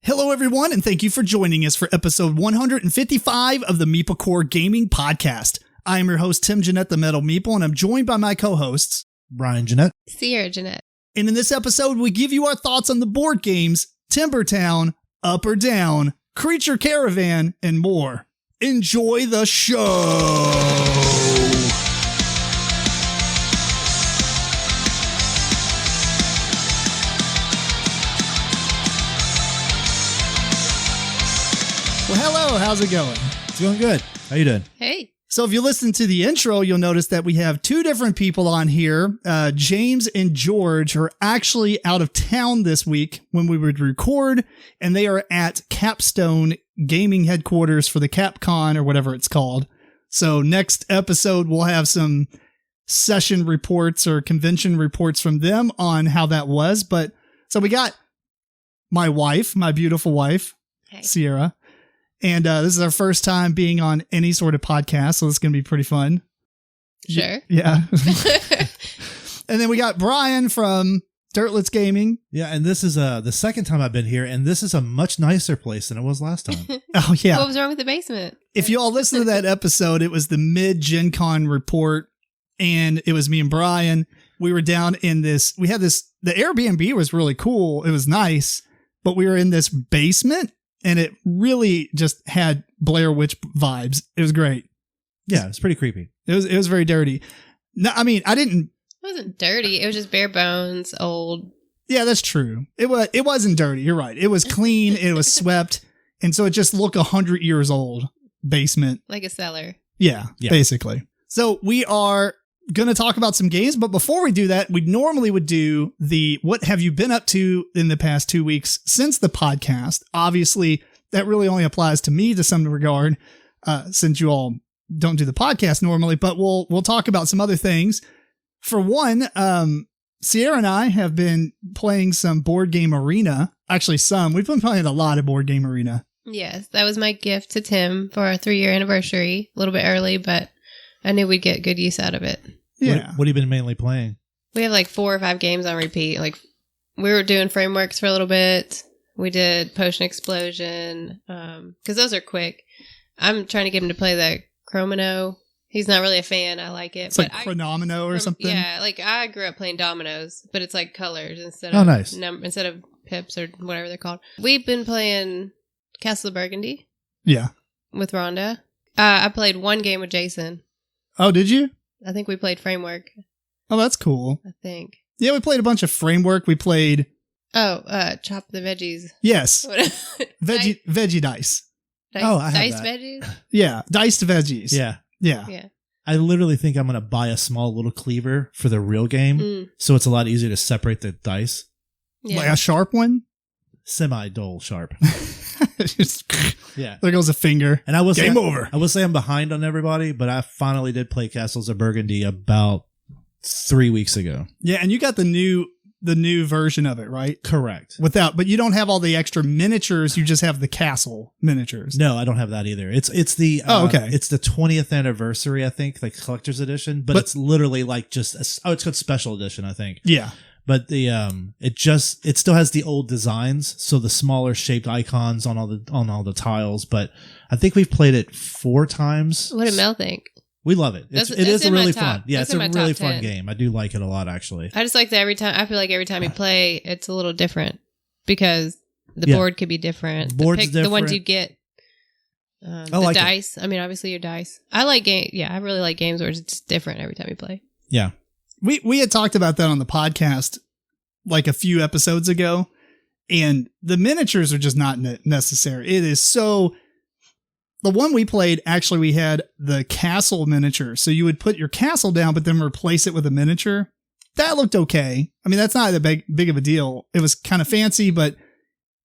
Hello, everyone, and thank you for joining us for episode 155 of the MeepleCore Gaming Podcast. I am your host, Tim Jennette, the Metal Meeple, and I'm joined by my co-hosts, Brian Jennette. Sierra Jennette. And in this episode, we give you our thoughts on the board games, Timber Town, Up or Down, Creature Caravan, and more. Enjoy the show! Well, hello, how's it going? It's going good. How you doing? Hey. So if you listen to the intro, you'll notice that we have two different people on here. James and George are actually out of town this week when we would record, and they are at Capstone Gaming headquarters for the CapCon or whatever it's called. So next episode, we'll have some session reports or convention reports from them on how that was. But so we got my wife, my beautiful wife, Hey. Sierra. And this is our first time being on any sort of podcast, so it's going to be pretty fun. Sure. Yeah. And then we got Brian from Dirtlets Gaming. Yeah, and this is the second time I've been here, and this is a much nicer place than it was last time. Oh, yeah. What was wrong with the basement? If you all listen to that episode, it was the mid-Gen Con report, and it was me and Brian. We were down in this, the Airbnb was really cool. It was nice, but we were in this basement. And it really just had Blair Witch vibes. It was great. Yeah, it's pretty creepy. It was very dirty. No, I mean, It wasn't dirty. It was just bare bones, old. Yeah, that's true. It wasn't dirty. You're right. It was clean. It was swept. And so it just looked 100 years old basement. Like a cellar. Yeah, basically. So we are going to talk about some games. But before we do that, we normally would do the what have you been up to in the past 2 weeks since the podcast. Obviously, that really only applies to me to some regard, since you all don't do the podcast normally. But we'll talk about some other things. For one, Sierra and I have been playing some Board Game Arena. Actually, we've been playing a lot of Board Game Arena. Yes, that was my gift to Tim for our 3-year anniversary. A little bit early, but I knew we'd get good use out of it. Yeah. What have you been mainly playing? We have like 4 or 5 games on repeat. Like we were doing frameworks for a little bit. We did Potion Explosion, because those are quick. I'm trying to get him to play the Chromino. He's not really a fan. I like it. It's like Chronomino or something. Yeah, like I grew up playing dominoes, but it's like colors instead Oh, of nice. Instead of pips or whatever they're called. We've been playing Castle of Burgundy. Yeah. With Rhonda. I played 1 game with Jason. Oh, did you? I think we played Framework. Oh, that's cool. I think. Yeah, we played a bunch of Framework. We played... Chop the veggies. Yes. Veggie Veggie dice. Oh, I have diced that. veggies? Yeah, diced veggies. Yeah. Yeah. I literally think I'm going to buy a small little cleaver for the real game, so it's a lot easier to separate the dice. Yeah. Like a sharp one? Semi-dull sharp. Just, Yeah. there goes a finger. And I will Game over. I will say I'm behind on everybody, but I finally did play Castles of Burgundy about 3 weeks ago. Yeah, and you got the new version of it, right? Correct. But you don't have all the extra miniatures. You just have the castle miniatures. No, I don't have that either. It's the okay. It's the 20th anniversary, I think, like collector's edition, but it's literally like just it's called special edition, I think. Yeah. But the it still has the old designs, so the smaller shaped icons on all the tiles. But I think we've played it 4 times. What did Mel think? We love it. It is a really fun. Yeah, it's a really fun 10. game. I do like it a lot, actually. I just like that I feel like every time you play, it's a little different because the board could be different. Board's different. The ones you get. I the like dice. I mean, obviously your dice. I like game. Yeah, I really like games where it's different every time you play. Yeah. We had talked about that on the podcast like a few episodes ago, and the miniatures are just not necessary. It is so... The one we played, actually, we had the castle miniature. So you would put your castle down, but then replace it with a miniature. That looked okay. I mean, that's not that big of a deal. It was kind of fancy, but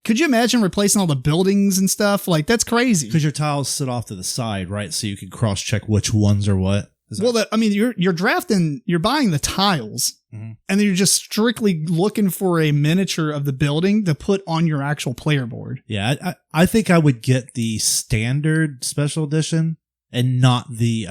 could you imagine replacing all the buildings and stuff? Like, that's crazy. Because your tiles sit off to the side, right? So you can cross-check which ones are what. You're drafting, you're buying the tiles, and then you're just strictly looking for a miniature of the building to put on your actual player board. Yeah, I think I would get the standard special edition and not the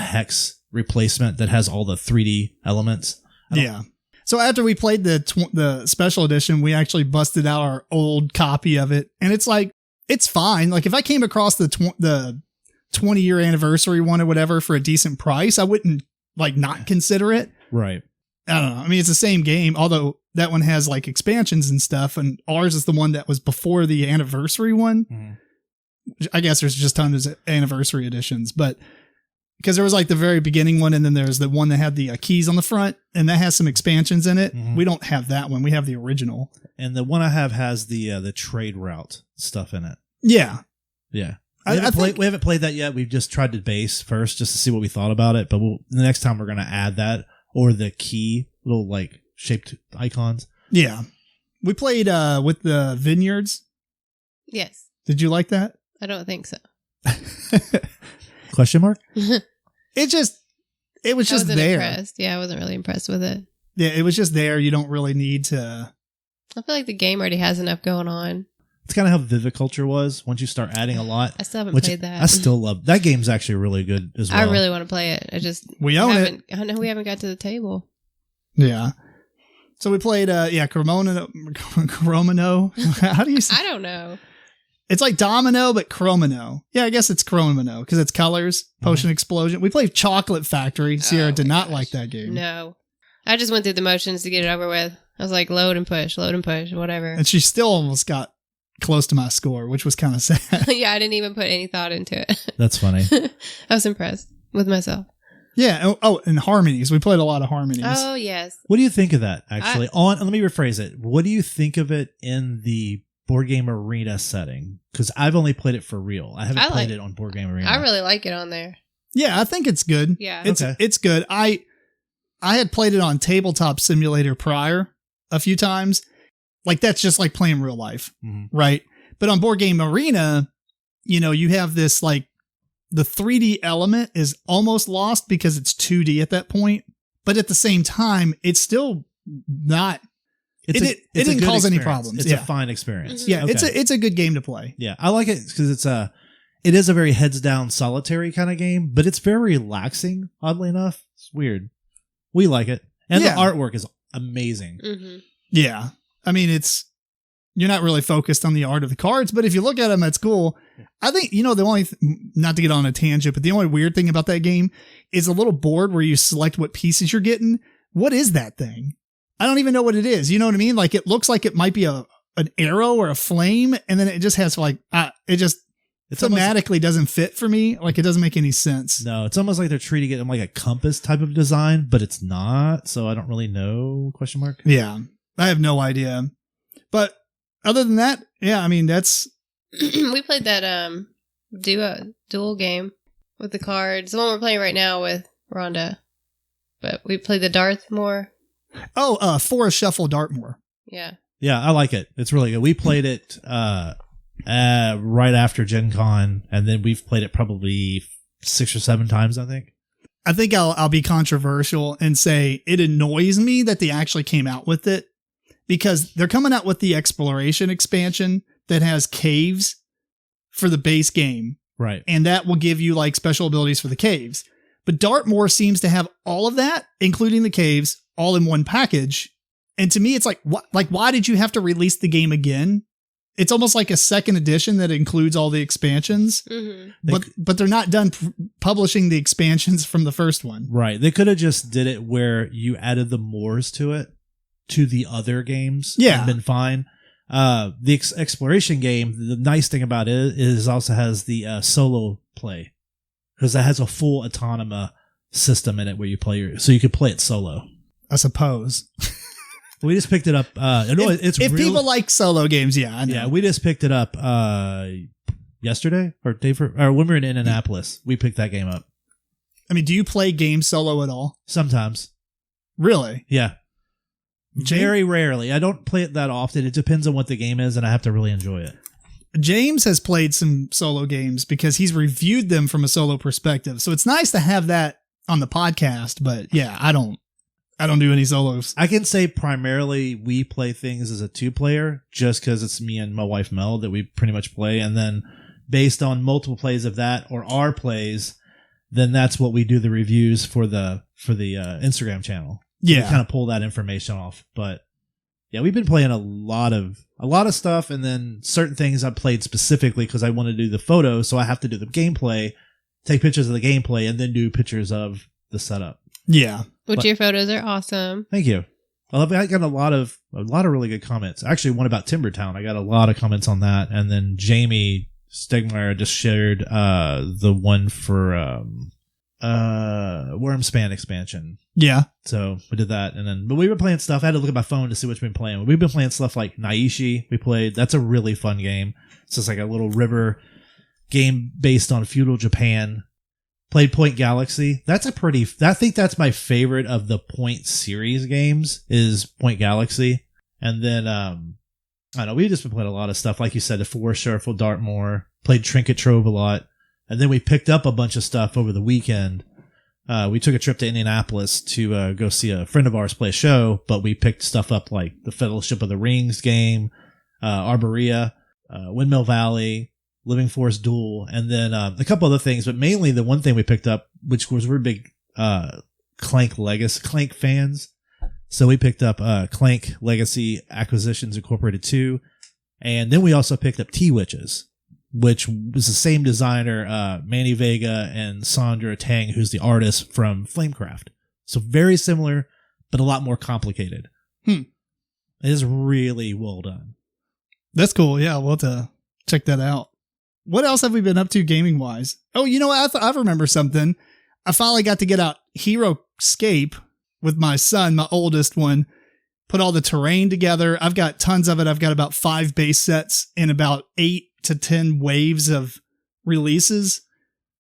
hex replacement that has all the 3D elements. Yeah. So after we played the special edition, we actually busted out our old copy of it, and it's like it's fine. Like if I came across the 20-year anniversary one or whatever for a decent price, I wouldn't like not consider it. Right. I don't know. I mean, it's the same game, although that one has like expansions and stuff, and ours is the one that was before the anniversary one. Mm-hmm. I guess there's just tons of anniversary editions, but because there was like the very beginning one, and then there's the one that had the keys on the front, and that has some expansions in it. Mm-hmm. We don't have that one. We have the original. And the one I have has the trade route stuff in it. Yeah. Yeah. We haven't played that yet. We've just tried to base first just to see what we thought about it. But the next time we're going to add that or the key little like shaped icons. Yeah. We played with the vineyards. Yes. Did you like that? I don't think so. Question mark? It was just there. Impressed. Yeah, I wasn't really impressed with it. Yeah, it was just there. You don't really need to. I feel like the game already has enough going on. It's kind of how Viviculture was. Once you start adding a lot. I still haven't played that. I still love that. Game's actually really good as well. I really want to play it. We own it. I know we haven't got to the table. Yeah. So we played Cromano. How do you say? I don't know. It's like Domino, but Cromano. Yeah, I guess it's Cromano because it's colors. Potion Explosion. We played Chocolate Factory. Sierra did not like that game. No. I just went through the motions to get it over with. I was like, load and push, whatever. And she still almost got close to my score, which was kind of sad. Yeah, I didn't even put any thought into it. That's funny. I was impressed with myself. Yeah. Oh, and harmonies. We played a lot of harmonies. Oh, yes. What do you think of that, actually? Let me rephrase it. What do you think of it in the Board Game Arena setting? Because I've only played it for real. I haven't played it on Board Game Arena. I really like it on there. Yeah, I think it's good. Yeah. It's good. I had played it on Tabletop Simulator prior a few times. Like, that's just like playing real life, right? But on Board Game Arena, you have this, like, the 3D element is almost lost because it's 2D at that point. But at the same time, it's still not... It didn't cause any problems. It's a fine experience. Yeah, it's a good game to play. Yeah, I like it because it is a very heads down solitary kind of game, but it's very relaxing, oddly enough. It's weird. We like it. And the artwork is amazing. Mm-hmm. Yeah. I mean, you're not really focused on the art of the cards, but if you look at them, it's cool. I think, the only, not to get on a tangent, but the only weird thing about that game is a little board where you select what pieces you're getting. What is that thing? I don't even know what it is. You know what I mean? Like, it looks like it might be an arrow or a flame, and then it just has like, it thematically doesn't fit for me. Like, it doesn't make any sense. No, it's almost like they're treating it like a compass type of design, but it's not. So I don't really know. Question mark? Yeah, I have no idea. But other than that, yeah, I mean, that's... We played that dual game with the cards. The one we're playing right now with Rhonda. But we played the Dartmoor. Oh, Forest Shuffle Dartmoor. Yeah. Yeah, I like it. It's really good. We played it right after Gen Con, and then we've played it probably 6 or 7 times, I think. I think I'll be controversial and say it annoys me that they actually came out with it, because they're coming out with the exploration expansion that has caves for the base game. Right. And that will give you like special abilities for the caves. But Dartmoor seems to have all of that, including the caves, all in one package. And to me, it's like, what? Like, why did you have to release the game again? It's almost like a second edition that includes all the expansions, but they're not done publishing the expansions from the first one. Right. They could have just did it where you added the moors to it, to the other games. Yeah. And been fine. The exploration game, the nice thing about it is also has the solo play, because it has a full autonomous system in it where you play so you could play it solo. I suppose. We just picked it up. If people like solo games, yeah, I know. Yeah, we just picked it up yesterday or when we were in Indianapolis. We picked that game up. I mean, do you play games solo at all? Sometimes. Really? Yeah. Very rarely. I don't play it that often. It depends on what the game is, and I have to really enjoy it. James has played some solo games because he's reviewed them from a solo perspective. So it's nice to have that on the podcast. But yeah, I don't do any solos. I can say primarily we play things as a 2-player just because it's me and my wife Mel that we pretty much play. And then based on multiple plays of that or our plays, then that's what we do the reviews for the Instagram channel. Yeah. kind of pull that information off. But yeah, we've been playing a lot of stuff, and then certain things I played specifically because I want to do the photos, so I have to do the gameplay, take pictures of the gameplay, and then do pictures of the setup. Yeah. Which your photos are awesome. Thank you. I got a lot of really good comments. Actually, one about Timbertown. I got a lot of comments on that, and then Jamie Stegmeyer just shared the one for Wormspan expansion. Yeah. So we did that, but we were playing stuff. I had to look at my phone to see what we've been playing. We've been playing stuff like Naishi. We played. That's a really fun game. It's just like a little river game based on feudal Japan. Played Point Galaxy. I think that's my favorite of the Point series games is Point Galaxy. And then, I don't know, we've just been playing a lot of stuff. Like you said, the Forest Shuffle, Dartmoor, played Trinket Trove a lot. And then we picked up a bunch of stuff over the weekend. We took a trip to Indianapolis to go see a friend of ours play a show, but we picked stuff up like the Fellowship of the Rings game, Arborea, Windmill Valley, Living Forest Duel, and then a couple other things, but mainly the one thing we picked up, which was we're big Clank fans. So we picked up Clank Legacy Acquisitions Incorporated 2, and then we also picked up T-Witches, which was the same designer, Manny Vega and Sandra Tang, who's the artist from Flamecraft. So very similar, but a lot more complicated. It is really well done. That's cool. Yeah, we'll have to check that out. What else have we been up to gaming wise? Oh, you know what? I remember something. I finally got to get out Hero Escape with my son, my oldest one, put all the terrain together. I've got tons of it. I've got about 5 base sets and about 8 to 10 waves of releases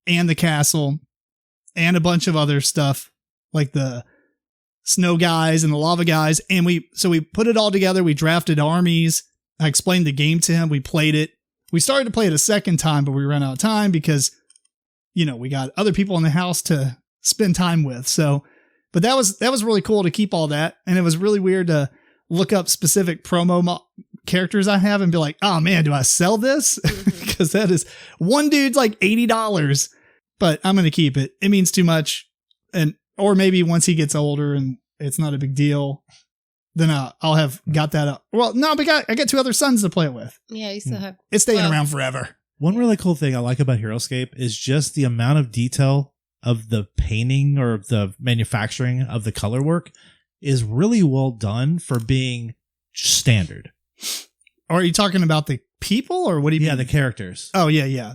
and the castle and a bunch of other stuff like the snow guys and the lava guys. And we put it all together. We drafted armies. I explained the game to him. We played it. We started to play it a second time, but we ran out of time because, we got other people in the house to spend time with. So, but that was really cool to keep all that. And it was really weird to look up specific promo characters I have and be like, oh man, do I sell this? Because that is one dude's like $80, but I'm going to keep it. It means too much. Or maybe once he gets older and it's not a big deal, then I'll have got that up. Well, no, but I got 2 other sons to play it with. Yeah, you still have. It's staying around forever. One really cool thing I like about HeroScape is just the amount of detail of the painting or the manufacturing of the color work is really well done for being standard. Are you talking about the people or what do you mean? Yeah, the characters. Oh, yeah.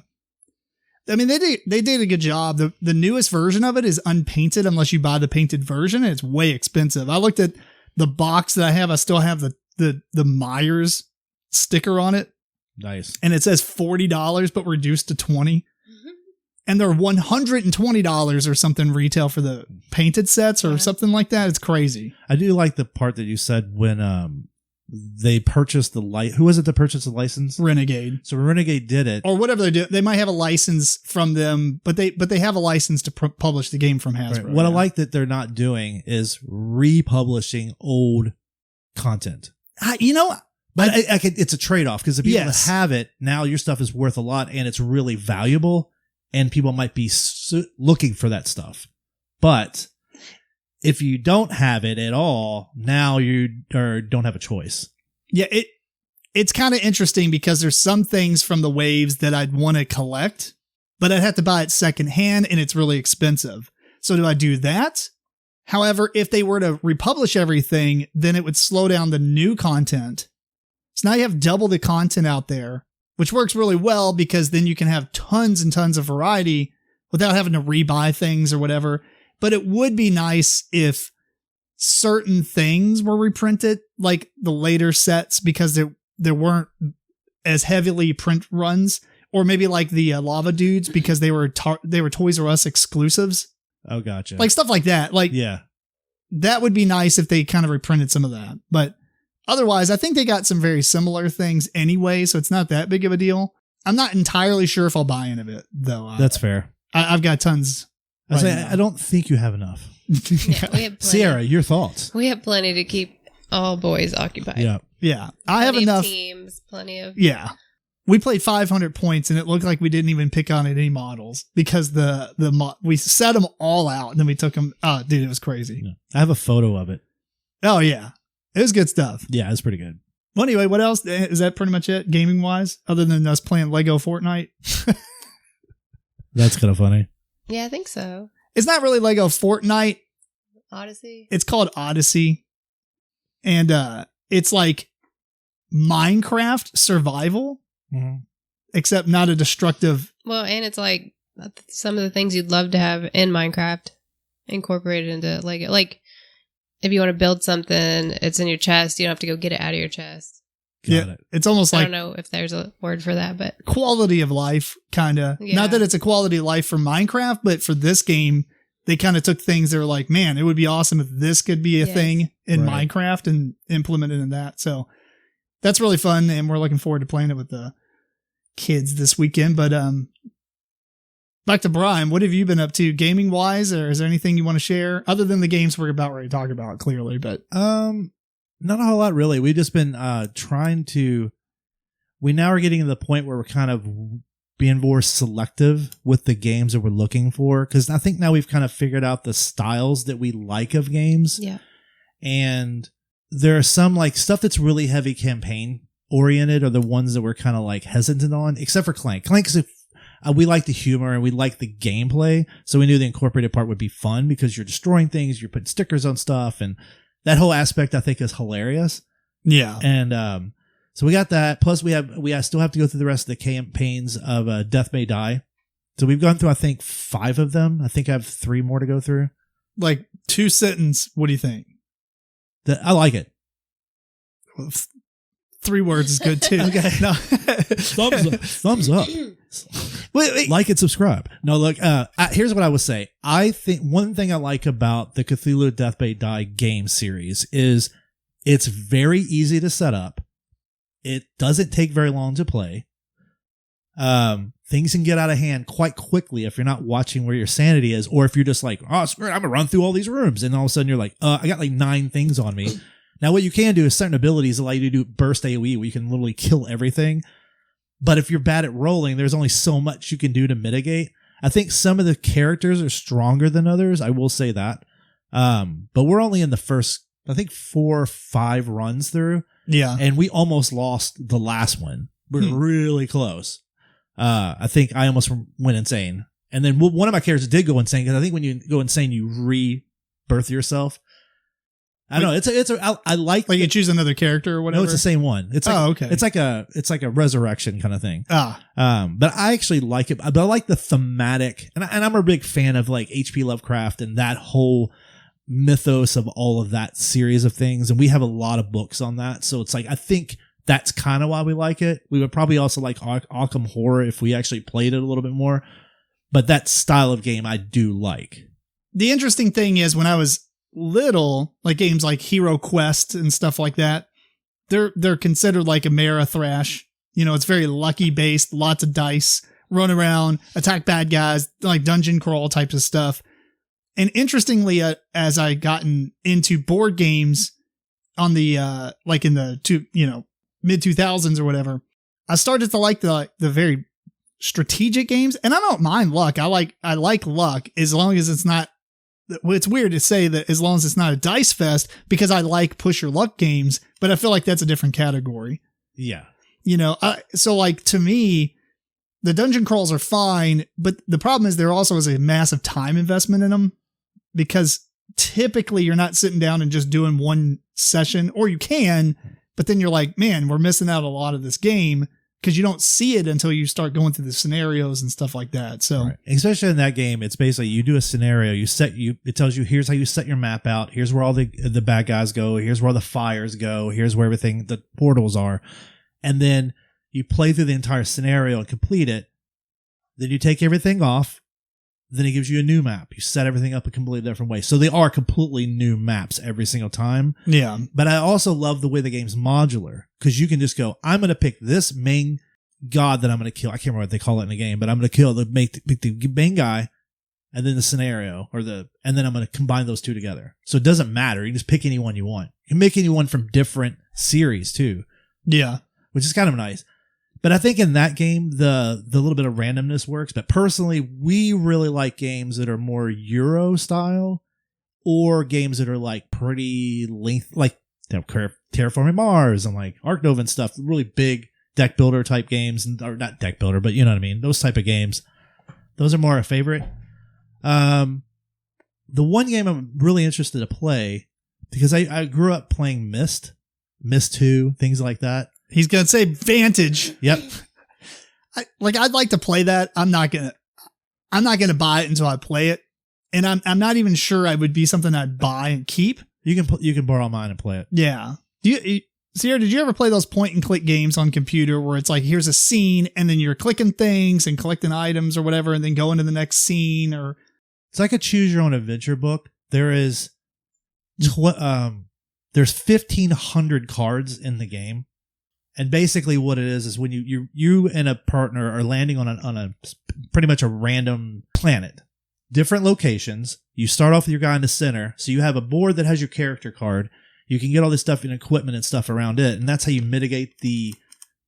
I mean, they did a good job. The newest version of it is unpainted unless you buy the painted version, and it's way expensive. I looked at the box that I have. I still have the Myers sticker on it. Nice. And it says $40, but reduced to $20. Mm-hmm. And they're $120 or something retail for the painted sets or something like that. It's crazy. I do like the part that you said when they purchased the who was it that purchased the license? Renegade. So Renegade did it. Or whatever they do. They might have a license from them, but they have a license to publish the game from Hasbro. Right. What I like that they're not doing is republishing old content. But it's a trade-off because the people that have it, now your stuff is worth a lot and it's really valuable and people might be looking for that stuff. But if you don't have it at all, now you don't have a choice. Yeah, it's kind of interesting because there's some things from the waves that I'd want to collect, but I'd have to buy it secondhand and it's really expensive. So do I do that? However, if they were to republish everything, then it would slow down the new content. So now you have double the content out there, which works really well because then you can have tons and tons of variety without having to rebuy things or whatever. But it would be nice if certain things were reprinted, like the later sets, because there weren't as heavily print runs, or maybe like the lava dudes because they were Toys R Us exclusives. Oh, gotcha. Like stuff like that. Like, yeah, that would be nice if they kind of reprinted some of that. But otherwise, I think they got some very similar things anyway, so it's not that big of a deal. I'm not entirely sure if I'll buy any of it, though. That's fair. I've got tons. I don't think you have enough. Yeah, we have plenty. Sierra, your thoughts? We have plenty to keep all boys occupied. Yeah. Yeah. I have enough teams, plenty of. Yeah. we played 500 points and it looked like we didn't even pick on any models because we set them all out and then we took them. Oh, dude, it was crazy. Yeah. I have a photo of it. Oh, yeah. It was good stuff. Yeah, it's pretty good. Well, anyway, what else? Is that pretty much it gaming wise other than us playing Lego Fortnite? That's kind of funny. Yeah, I think so. It's not really Lego Fortnite. Odyssey? It's called Odyssey. And it's like Minecraft survival, except not a destructive. Well, and it's like some of the things you'd love to have in Minecraft incorporated into Lego. Like, if you want to build something, it's in your chest. You don't have to go get it out of your chest. Got it. It's almost I like don't know if there's a word for that, but quality of life, kind of. Yeah. Not that it's a quality of life for Minecraft, but for this game, they kind of took things that were like, man, it would be awesome if this could be a thing in Minecraft and implemented in that. So that's really fun, and we're looking forward to playing it with the kids this weekend. But back to Brian, what have you been up to gaming wise, or is there anything you want to share other than the games we're about ready to talk about? Clearly, but not a whole lot really. We've just been trying to. We now are getting to the point where we're kind of being more selective with the games that we're looking for, because I think now we've kind of figured out the styles that we like of games. yeah. And there are some like stuff that's really heavy campaign oriented are the ones that we're kind of like hesitant on, except for Clank. Clank's we like the humor and we like the gameplay, so we knew the incorporated part would be fun because you're destroying things, you're putting stickers on stuff, and that whole aspect I think is hilarious. Yeah. And so we got that. Plus we still have to go through the rest of the campaigns of Death May Die. So we've gone through I think 5 of them. I think I have 3 more to go through. Like 2 sentence. What do you think? I like it. 3 words is good too. Okay. No. Thumbs up. Wait. Like and subscribe. No, look, here's what I would say. I think one thing I like about the Cthulhu Death May Die game series is it's very easy to set up. It doesn't take very long to play. Things can get out of hand quite quickly if you're not watching where your sanity is, or if you're just like, oh, screw it, I'm gonna run through all these rooms, and all of a sudden you're like, I got like 9 things on me. Now, what you can do is certain abilities allow you to do burst AoE, where you can literally kill everything. But if you're bad at rolling, there's only so much you can do to mitigate. I think some of the characters are stronger than others. I will say that. But we're only in the first, I think, 4 or 5 runs through. Yeah. And we almost lost the last one. We're really close. I think I almost went insane. And then one of my characters did go insane, because I think when you go insane, you rebirth yourself. I don't know. I like you choose another character or whatever. No, it's the same one. It's like, okay. It's like a resurrection kind of thing. Ah. But I actually like it. But I like the thematic, and I'm a big fan of like H.P. Lovecraft and that whole mythos of all of that series of things. And we have a lot of books on that, so it's like I think that's kind of why we like it. We would probably also like Arkham Horror if we actually played it a little bit more. But that style of game I do like. The interesting thing is, when I was little, like games like Hero Quest and stuff like that, they're considered like Ameritrash. You know, it's very lucky based, lots of dice, run around, attack bad guys, like dungeon crawl types of stuff. And interestingly, as I gotten into board games on the like in the mid 2000s or whatever, I started to like the very strategic games. And I don't mind luck. I like luck as long as it's not. It's weird to say that as long as it's not a dice fest, because I like push your luck games, but I feel like that's a different category. Yeah. You know, so like to me, the dungeon crawls are fine, but the problem is there also is a massive time investment in them, because typically you're not sitting down and just doing one session, or you can, but then you're like, man, we're missing out a lot of this game, because you don't see it until you start going through the scenarios and stuff like that. So, right. Especially in that game, it's basically you do a scenario, it tells you here's how you set your map out, here's where all the bad guys go, here's where the fires go, here's where everything, the portals are, and then you play through the entire scenario and complete it. Then you take everything off. Then it gives you a new map. You set everything up a completely different way. So they are completely new maps every single time. Yeah. But I also love the way the game's modular, because you can just go, I'm going to pick this main god that I'm going to kill. I can't remember what they call it in the game, but I'm going to kill the main guy, and then the scenario, and then I'm going to combine those two together. So it doesn't matter. You just pick anyone you want. You can make anyone from different series too. Yeah. Which is kind of nice. But I think in that game, the little bit of randomness works. But personally, we really like games that are more Euro style, or games that are like pretty like Terraforming Mars and like Ark Nova and stuff. Really big deck builder type games, or not deck builder, but you know what I mean. Those type of games. Those are more a favorite. The one game I'm really interested to play, because I grew up playing Myst 2, things like that. He's gonna say Vantage. Yep. I'd like to play that. I'm not gonna buy it until I play it, and I'm not even sure I would be something I'd buy and keep. You can borrow mine and play it. Yeah. Sierra, did you ever play those point and click games on computer where it's like, here's a scene and then you're clicking things and collecting items or whatever, and then going to the next scene? Or it's like a choose your own adventure book. There's 1,500 cards in the game. And basically what it is when you and a partner are landing on a pretty much a random planet, different locations. You start off with your guy in the center. So you have a board that has your character card. You can get all this stuff and equipment and stuff around it. And that's how you mitigate the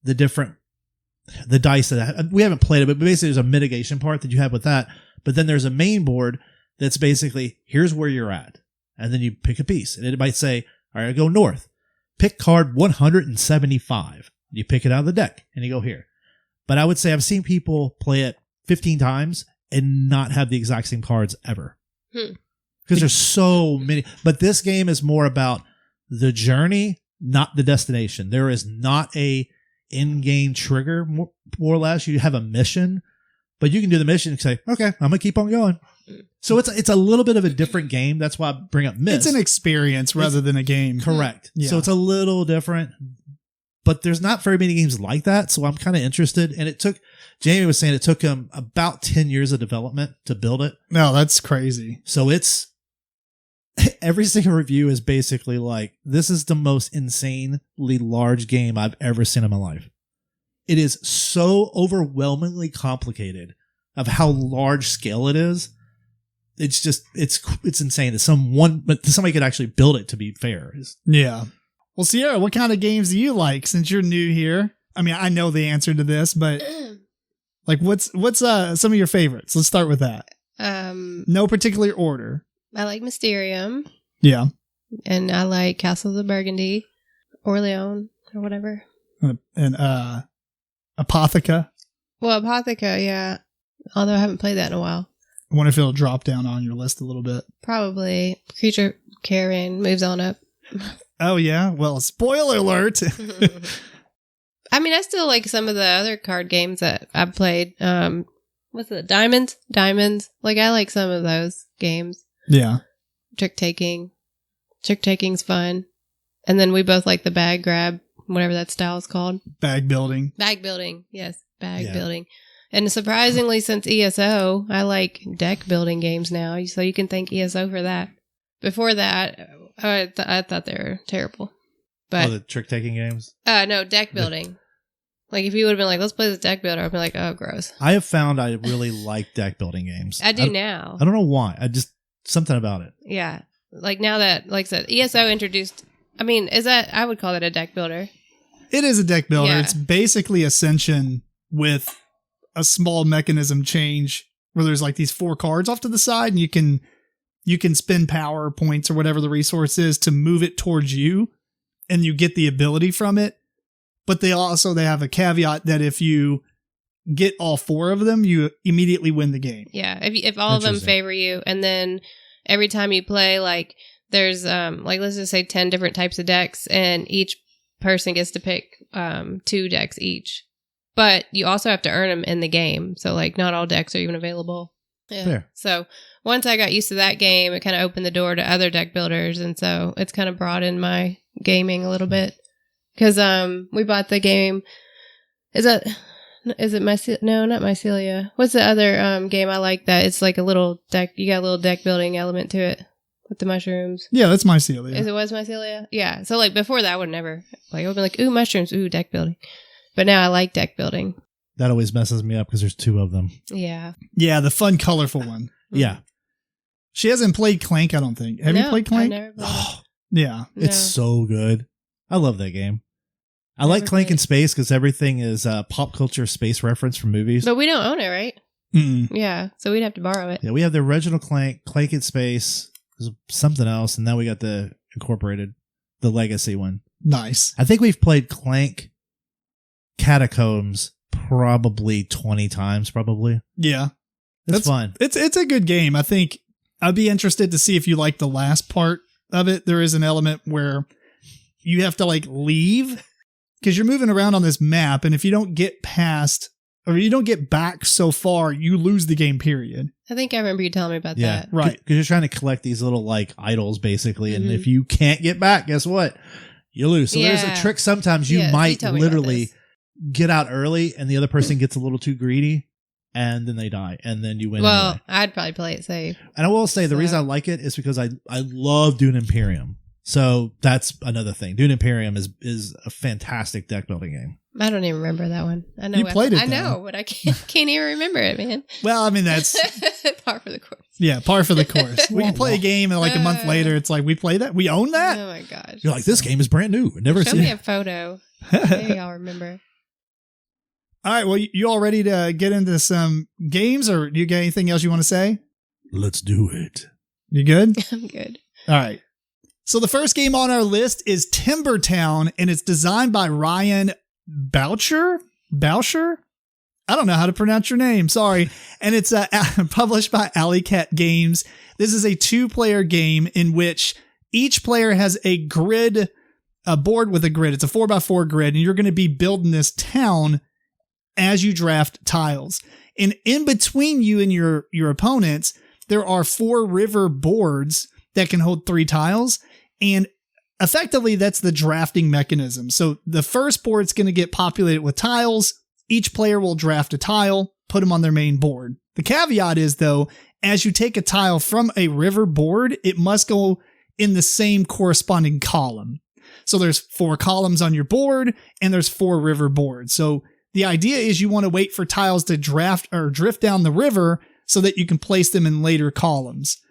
dice that we haven't played it, but basically there's a mitigation part that you have with that. But then there's a main board that's basically, here's where you're at. And then you pick a piece, and it might say, all right, I go north. Pick card 175. You pick it out of the deck and you go here. But I would say I've seen people play it 15 times and not have the exact same cards ever. Because there's so many. But this game is more about the journey, not the destination. There is not a in-game trigger, more or less. You have a mission, but you can do the mission and say, okay, I'm going to keep on going. So it's a little bit of a different game. That's why I bring up Myst. It's an experience rather than a game. Correct. Yeah. So it's a little different, but there's not very many games like that. So I'm kind of interested. And Jamie was saying it took him about 10 years of development to build it. No, that's crazy. So every single review is basically like, this is the most insanely large game I've ever seen in my life. It is so overwhelmingly complicated of how large scale it is. It's just, it's insane that somebody could actually build it, to be fair. Yeah. Well, Sierra, what kind of games do you like since you're new here? I mean, I know the answer to this, but like what's some of your favorites? Let's start with that. No particular order. I like Mysterium. Yeah. And I like Castles of Burgundy, Orleans, or whatever. And Apotheca. Well, Apotheca, yeah. Although I haven't played that in a while. I wonder if it'll drop down on your list a little bit. Probably. Creature Caravan moves on up. Oh, yeah? Well, spoiler alert. I mean, I still like some of the other card games that I've played. What's it? Diamonds? Like, I like some of those games. Yeah. Trick taking. Trick taking's fun. And then we both like the bag grab, whatever that style is called. Bag building. Bag building. Yes. Bag building. And surprisingly, since ESO, I like deck building games now. So you can thank ESO for that. Before that, I thought they were terrible. But the trick-taking games? No, deck building. Like, if you would have been like, let's play this deck builder, I'd be like, oh, gross. I have found I really like deck building games. I do now. I don't know why. Something about it. Yeah. Like, now that, like I said, ESO introduced, I mean, I would call it a deck builder. It is a deck builder. Yeah. It's basically Ascension with a small mechanism change where there's like these 4 cards off to the side, and you can spend power points or whatever the resource is to move it towards you, and you get the ability from it. But they have a caveat that if you get all 4 of them, you immediately win the game. Yeah, if all of them favor you, and then every time you play, like, there's like, let's just say 10 different types of decks, and each person gets to pick 2 decks each. But you also have to earn them in the game. So, like, not all decks are even available. Yeah. Fair. So, once I got used to that game, it kind of opened the door to other deck builders. And so, it's kind of broadened my gaming a little bit. Because we bought the game. Is it Mycelia? No, not Mycelia. What's the other game I like that? It's like a little deck. You got a little deck building element to it with the mushrooms. Yeah, that's Mycelia. Is it was Mycelia? Yeah. So, like, before that, I would never. Like, I would be like, ooh, mushrooms. Ooh, deck building. But now I like deck building. That always messes me up because there's 2 of them. Yeah. Yeah, the fun, colorful one. Yeah. She hasn't played Clank, I don't think. Have you played Clank? I've never played it. Yeah. It's so good. I love that game. I like Clank in Space because everything is pop culture space reference from movies. But we don't own it, right? Mm. Yeah, so we'd have to borrow it. Yeah, we have the original Clank in Space, something else, and now we got the incorporated, the legacy one. Nice. I think we've played Clank Catacombs probably 20 times, probably. Yeah. That's fun. It's a good game. I think I'd be interested to see if you like the last part of it. There is an element where you have to like leave because you're moving around on this map. And if you don't get past or you don't get back so far, you lose the game, period. I think I remember you telling me about that. Right. Because you're trying to collect these little like idols basically. And if you can't get back, guess what? You lose. So there's a trick. Sometimes you might literally get out early and the other person gets a little too greedy. And then they die, and then you win. Well, anyway. I'd probably play it safe. And I will say the reason I like it is because I love Dune Imperium. So that's another thing. Dune Imperium is a fantastic deck building game. I don't even remember that one. I know you played it. I know, but I can't even remember it, man. Well, I mean that's par for the course. Yeah, par for the course. We can play a game, and like a month later, it's like we play that. We own that. Oh my gosh! You're like, this game is brand new. Never Show seen me it. a photo. Maybe I'll remember. All right, well, you all ready to get into some games, or do you got anything else you want to say? Let's do it. You good? I'm good. All right. So the first game on our list is Timber Town, and it's designed by Ryan Boucher? I don't know how to pronounce your name. Sorry. And it's published by Alley Cat Games. This is a 2-player game in which each player has a grid, a board with a grid. It's a 4x4 grid, and you're going to be building this town as you draft tiles. And in between you and your opponents, there are 4 river boards that can hold 3 tiles. And effectively, that's the drafting mechanism. So the first board's going to get populated with tiles. Each player will draft a tile, put them on their main board. The caveat is, though, as you take a tile from a river board, it must go in the same corresponding column. So there's 4 columns on your board, and there's 4 river boards. So the idea is you want to wait for tiles to draft or drift down the river so that you can place them in later columns.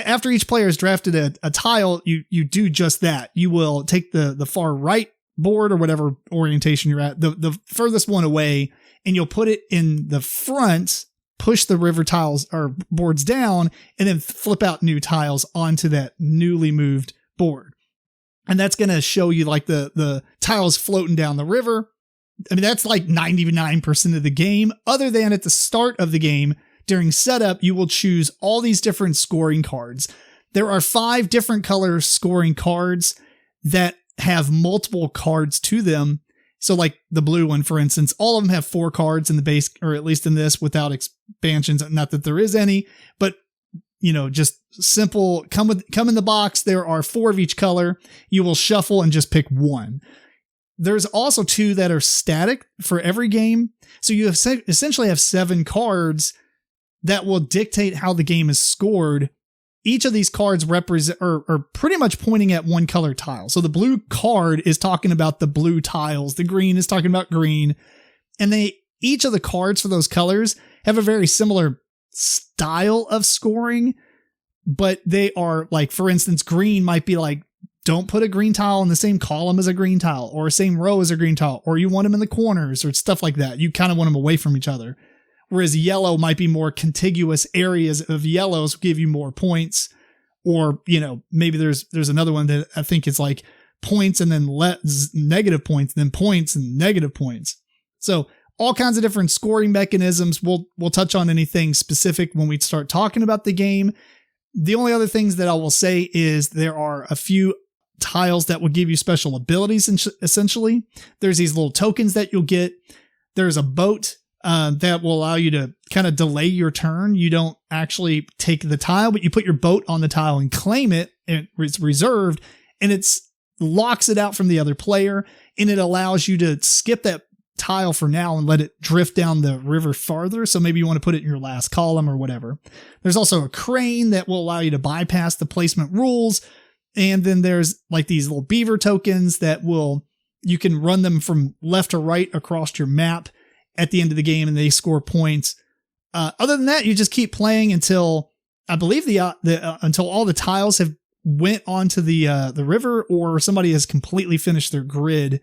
After each player has drafted a tile, you do just that. You will take the far right board or whatever orientation you're at, the furthest one away, and you'll put it in the front, push the river tiles or boards down, and then flip out new tiles onto that newly moved board. And that's going to show you like the tiles floating down the river. I mean, that's like 99% of the game, other than at the start of the game. During setup, you will choose all these different scoring cards. There are 5 different color scoring cards that have multiple cards to them. So like the blue one, for instance, all of them have 4 cards in the base, or at least in this, without expansions. Not that there is any, but just simple, come in the box. There are 4 of each color. You will shuffle and just pick one. There's also 2 that are static for every game. So you essentially have 7 cards that will dictate how the game is scored. Each of these cards represent are pretty much pointing at one color tile. So the blue card is talking about the blue tiles. The green is talking about green. And each of the cards for those colors have a very similar style of scoring, but they are like, for instance, green might be like, don't put a green tile in the same column as a green tile or same row as a green tile, or you want them in the corners or stuff like that. You kind of want them away from each other. Whereas yellow might be more contiguous areas of yellows, give you more points. Or, maybe there's another one that I think it's like points and then negative points, then points and negative points. So all kinds of different scoring mechanisms. We'll touch on anything specific when we start talking about the game. The only other things that I will say is there are a few tiles that will give you special abilities, essentially. There's these little tokens that you'll get. There's a boat that will allow you to kind of delay your turn. You don't actually take the tile, but you put your boat on the tile and claim it. And it's reserved, and it's locks it out from the other player, and it allows you to skip that tile for now and let it drift down the river farther. So maybe you want to put it in your last column or whatever. There's also a crane that will allow you to bypass the placement rules. And then there's like these little beaver tokens that you can run them from left to right across your map at the end of the game, and they score points. Other than that, you just keep playing until I believe until all the tiles have went onto the river, or somebody has completely finished their grid,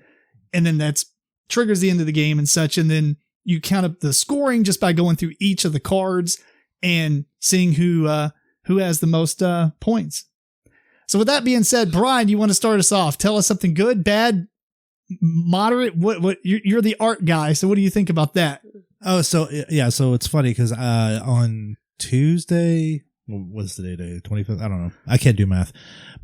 and then that's triggers the end of the game and such. And then you count up the scoring just by going through each of the cards and seeing who has the most points. So with that being said, Brian, you want to start us off? Tell us something good, bad, moderate. What you're the art guy, so what do you think about that? Oh, so yeah, so it's funny because on Tuesday, what's the day? 25th? I don't know. I can't do math.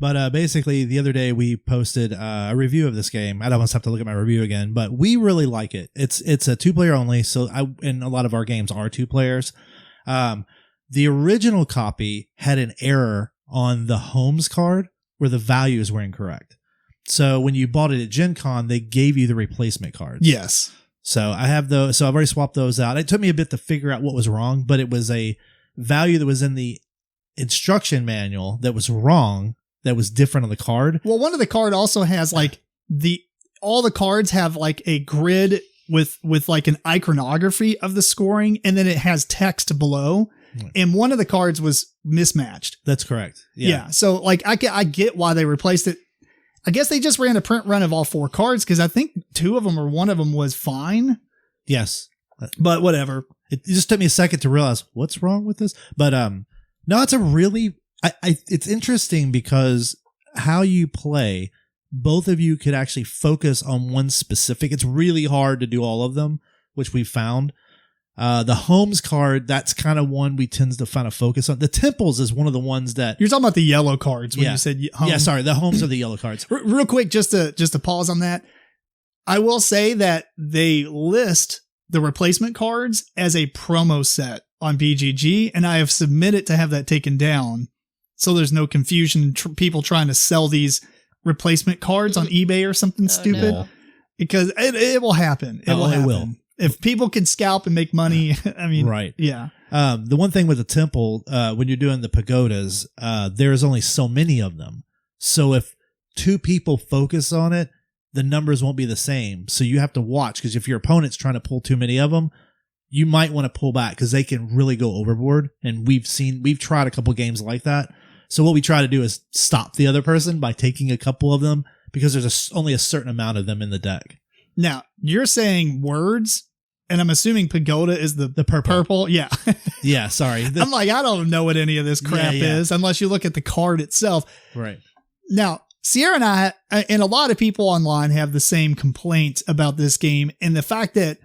But basically, the other day we posted a review of this game. I don't want to have to look at my review again, but we really like it. It's a 2-player only, so and a lot of our games are 2 players. The original copy had an error on the homes card where the values were incorrect. So when you bought it at Gen Con, they gave you the replacement cards. Yes. So I have those. So I've already swapped those out. It took me a bit to figure out what was wrong, but it was a value that was in the instruction manual that was wrong, that was different on the card. Well, one of the card also has like all the cards have like a grid with like an iconography of the scoring, and then it has text below. And one of the cards was mismatched. That's correct. Yeah. So like I get why they replaced it. I guess they just ran a print run of all 4 cards because I think 2 of them or 1 of them was fine. Yes. But whatever. It just took me a second to realize what's wrong with this. But no, it's a really it's interesting because how you play, both of you could actually focus on one specific. It's really hard to do all of them, which we found. The homes card, that's kind of one we tend to kind of focus on. The temples is one of the ones that you're talking about the yellow cards when you said home. Yeah, sorry, the homes are the yellow cards. Real quick, just to pause on that, I will say that they list the replacement cards as a promo set on BGG, and I have submitted to have that taken down so there's no confusion. People trying to sell these replacement cards on eBay or something stupid, no. Because it will happen. It will happen. If people can scalp and make money, I mean, right. Yeah. The one thing with the temple, when you're doing the pagodas, there's only so many of them. So if 2 people focus on it, the numbers won't be the same. So you have to watch, because if your opponent's trying to pull too many of them, you might want to pull back because they can really go overboard. And we've tried a couple games like that. So what we try to do is stop the other person by taking a couple of them because there's only a certain amount of them in the deck. Now, you're saying words, and I'm assuming pagoda is the purple. Yeah. Yeah, sorry. I'm like, I don't know what any of this crap is unless you look at the card itself. Right. Now, Sierra and I, and a lot of people online have the same complaint about this game, and the fact that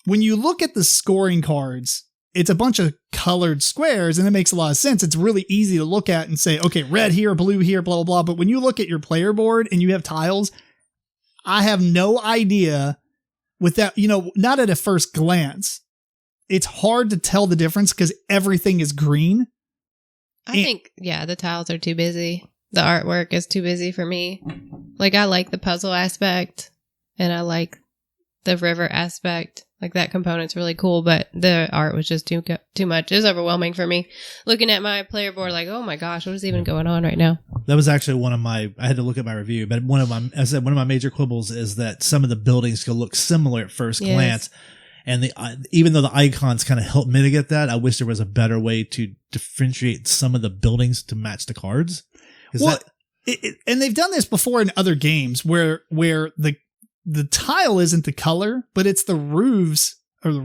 when you look at the scoring cards, it's a bunch of colored squares, and it makes a lot of sense. It's really easy to look at and say, okay, red here, blue here, blah, blah, blah. But when you look at your player board and you have tiles, I have no idea with that, not at a first glance. It's hard to tell the difference because everything is green. I think, the tiles are too busy. The artwork is too busy for me. Like, I like the puzzle aspect, and I like the river aspect. Like, that component's really cool, but the art was just too much. It was overwhelming for me. Looking at my player board, like, oh my gosh, what is even going on right now? That was actually I had to look at my review, but one of my major quibbles is that some of the buildings could look similar at first glance. And even though the icons kind of help mitigate that, I wish there was a better way to differentiate some of the buildings to match the cards. And they've done this before in other games where the tile isn't the color, but it's the roofs of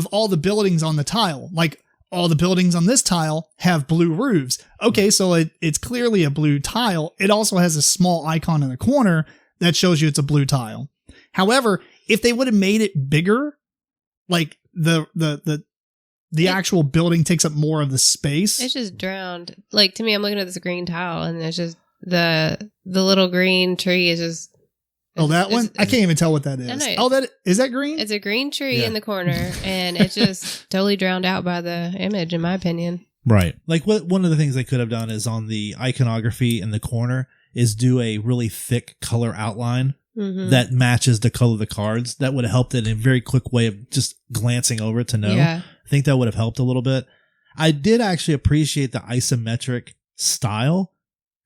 all the buildings on the tile. Like, all the buildings on this tile have blue roofs. Okay, so it's clearly a blue tile. It also has a small icon in the corner that shows you it's a blue tile. However, if they would have made it bigger, like the actual building takes up more of the space. It's just drowned. Like, to me, I'm looking at this green tile, and it's just the little green tree is just. Oh, that one? I can't even tell what that is. Is that green? It's a green tree in the corner, and it's just totally drowned out by the image, in my opinion. Right. Like, one of the things they could have done is on the iconography in the corner is do a really thick color outline that matches the color of the cards. That would have helped it in a very quick way of just glancing over it to know. Yeah. I think that would have helped a little bit. I did actually appreciate the isometric style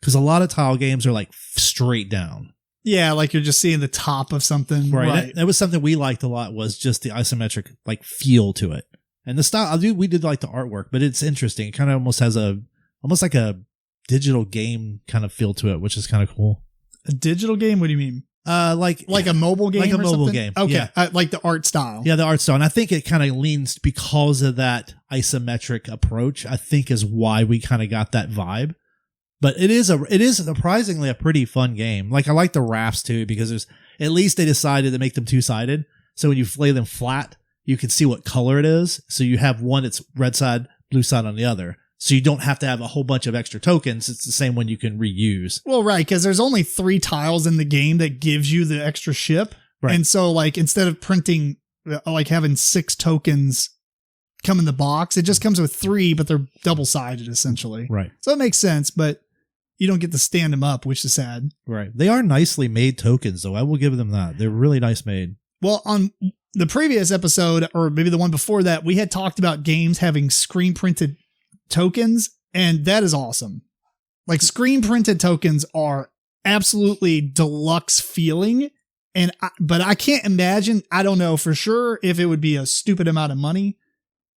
because a lot of tile games are like straight down. Yeah, like you're just seeing the top of something. Right. That was something we liked a lot, was just the isometric like feel to it. And the style, we did like the artwork, but it's interesting. It kind of almost has almost like a digital game kind of feel to it, which is kind of cool. A digital game? What do you mean? Like a mobile game, like a or mobile something? game. Okay, Yeah. like the art style. Yeah, the art style. And I think it kind of leans because of that isometric approach. I think is why we kind of got that vibe. But it is surprisingly a pretty fun game. Like I like the rafts too because at least they decided to make them two-sided. So when you lay them flat, you can see what color it is. So you have one that's red side, blue side on the other. So you don't have to have a whole bunch of extra tokens. It's the same one you can reuse. Well, right, because there's only 3 tiles in the game that gives you the extra ship. Right. And so, like, instead of printing, like, having 6 tokens come in the box, it just comes with 3, but they're double-sided, essentially. Right. So it makes sense, but you don't get to stand them up, which is sad. Right. They are nicely made tokens, though. I will give them that. They're really nice made. Well, on the previous episode, or maybe the one before that, we had talked about games having screen-printed tokens, and that is awesome. Like, screen printed tokens are absolutely deluxe feeling, but I can't imagine, I don't know for sure if it would be a stupid amount of money,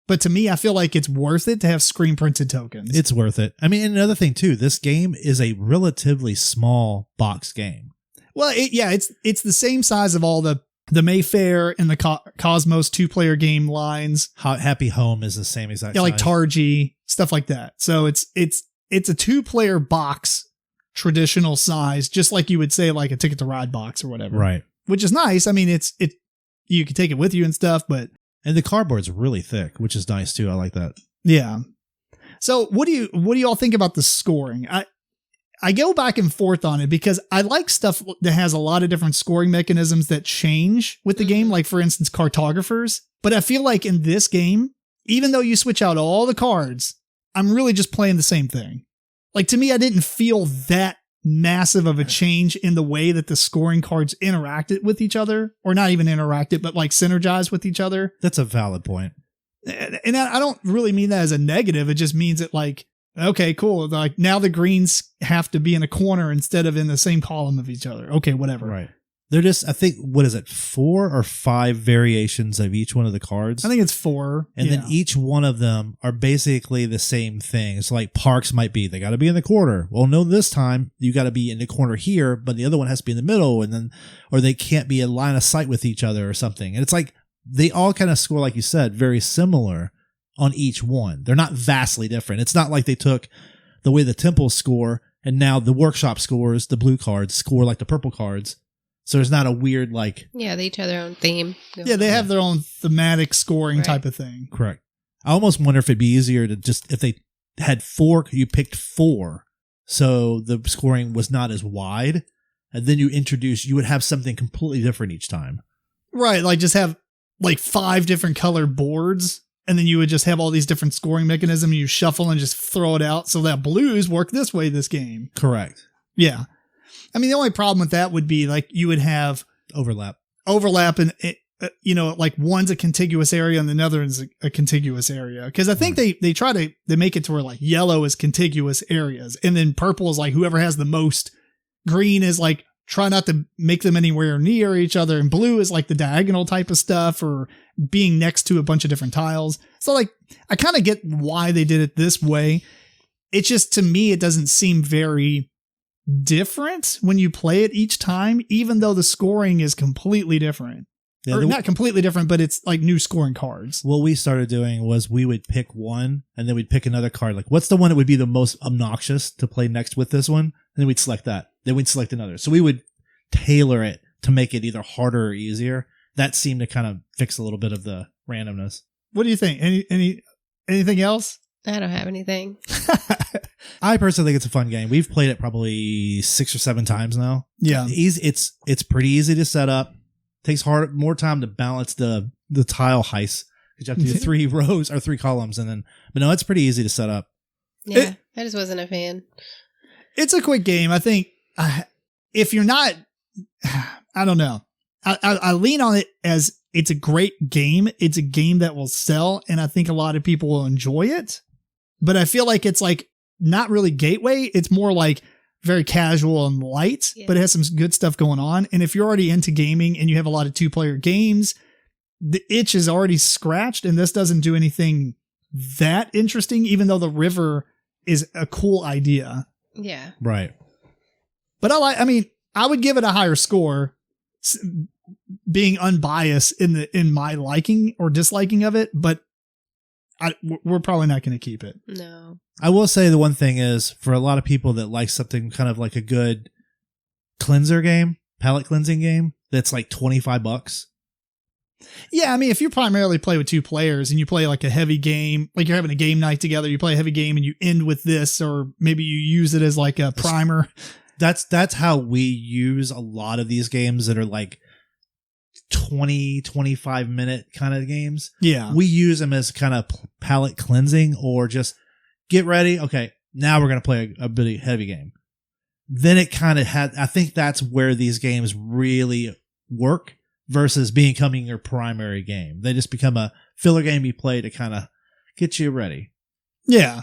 but to me I feel like it's worth it to have screen printed tokens. It's worth it. I mean, and another thing too, this game is a relatively small box game. Well, it's the same size of all the Mayfair and the Cosmos 2-player game lines. Happy Home is the same exact like size. Targi, stuff like that. So it's a 2-player box, traditional size, just like you would say like a Ticket to Ride box or whatever. Right. Which is nice. I mean, you can take it with you and stuff, but and the cardboard's really thick, which is nice too. I like that. Yeah. So what do you all think about the scoring? I go back and forth on it because I like stuff that has a lot of different scoring mechanisms that change with the game, like for instance, cartographers. But I feel like in this game, even though you switch out all the cards, I'm really just playing the same thing. Like to me, I didn't feel that massive of a change in the way that the scoring cards interacted with each other, or not even interacted, but like synergized with each other. That's a valid point. And I don't really mean that as a negative. It just means that like, okay, cool. Like now the greens have to be in a corner instead of in the same column of each other. Okay, whatever. Right. They're just, I think, what is it, 4 or 5 variations of each one of the cards? I think it's 4. And then each one of them are basically the same thing. So like parks might be, they got to be in the corner. Well, no, this time you got to be in the corner here, but the other one has to be in the middle, and then, or they can't be in line of sight with each other or something. And it's like, they all kind of score, like you said, very similar on each one. They're not vastly different. It's not like they took the way the temples score and now the workshop scores, the blue cards score like the purple cards. So there's not a weird like... Yeah, they each have their own theme. Yeah, they have their own thematic scoring type of thing. Correct. I almost wonder if it'd be easier to just, if they had 4, you picked 4, so the scoring was not as wide, and then you would have something completely different each time. Right, like just have like 5 different color boards, and then you would just have all these different scoring mechanisms. You shuffle and just throw it out so that blues work this way this game. Correct. Yeah. I mean, the only problem with that would be like you would have overlap and like one's a contiguous area and another is a contiguous area. Because I think they make it to where like yellow is contiguous areas, and then purple is like whoever has the most. Green is like try not to make them anywhere near each other, and blue is like the diagonal type of stuff or being next to a bunch of different tiles. So like I kind of get why they did it this way. It's just, to me, it doesn't seem very different when you play it each time, even though the scoring is completely different. Yeah, or not completely different, but it's like new scoring cards. What we started doing was we would pick one and then we'd pick another card. Like, what's the one that would be the most obnoxious to play next with this one? And then we'd select that. Then we'd select another. So we would tailor it to make it either harder or easier. That seemed to kind of fix a little bit of the randomness. What do you think? Anything else? I don't have anything. I personally think it's a fun game. We've played it probably 6 or 7 times now. Yeah. It's pretty easy to set up. Takes more time to balance the tile heists, because you have to do 3 rows or 3 columns, but no, it's pretty easy to set up. Yeah, I just wasn't a fan. It's a quick game. I think if you're not, I don't know. I lean on it as it's a great game. It's a game that will sell, and I think a lot of people will enjoy it. But I feel like it's like not really gateway. It's more like very casual and light, but it has some good stuff going on. And if you're already into gaming and you have a lot of 2-player games, the itch is already scratched, and this doesn't do anything that interesting, even though the river is a cool idea. Yeah. Right. But I mean, I would give it a higher score, being unbiased in my liking or disliking of it, but we're probably not going to keep it. No. I will say the one thing is, for a lot of people that like something kind of like a good cleanser game, palette cleansing game, that's like $25. Yeah, I mean, if you primarily play with 2 players and you play like a heavy game, like you're having a game night together, you play a heavy game and you end with this, or maybe you use it as like a primer. That's how we use a lot of these games that are like 20-25 minute kind of games. Yeah. We use them as kind of palette cleansing, or just get ready. Okay, now we're going to play a bit heavy game. Then it kind of I think that's where these games really work versus becoming your primary game. They just become a filler game you play to kind of get you ready. Yeah.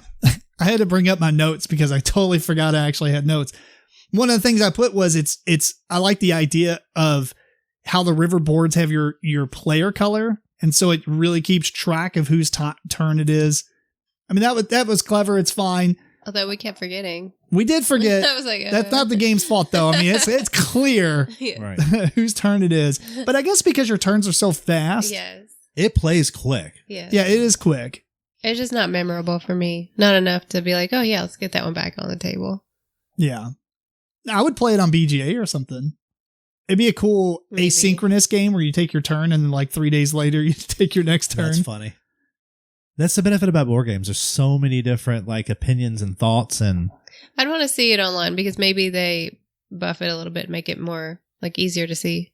I had to bring up my notes because I totally forgot I actually had notes. One of the things I put was I like the idea of how the river boards have your player color. And so it really keeps track of whose turn it is. I mean, that was clever. It's fine. Although we kept forgetting. We did forget. I was like, That's not the game's fault, though. I mean, it's clear Yeah. Right. whose turn it is. But I guess because your turns are so fast. Yes. It plays quick. Yeah. Yeah, it is quick. It's just not memorable for me. Not enough to be like, oh yeah, let's get that one back on the table. Yeah. I would play it on BGA or something. It'd be a cool Maybe. asynchronous game where you take your turn and then like 3 days later you take your next turn. That's funny. That's the benefit about board games. There's so many different like opinions and thoughts, and I'd want to see it online because maybe they buff it a little bit, make it more like easier to see.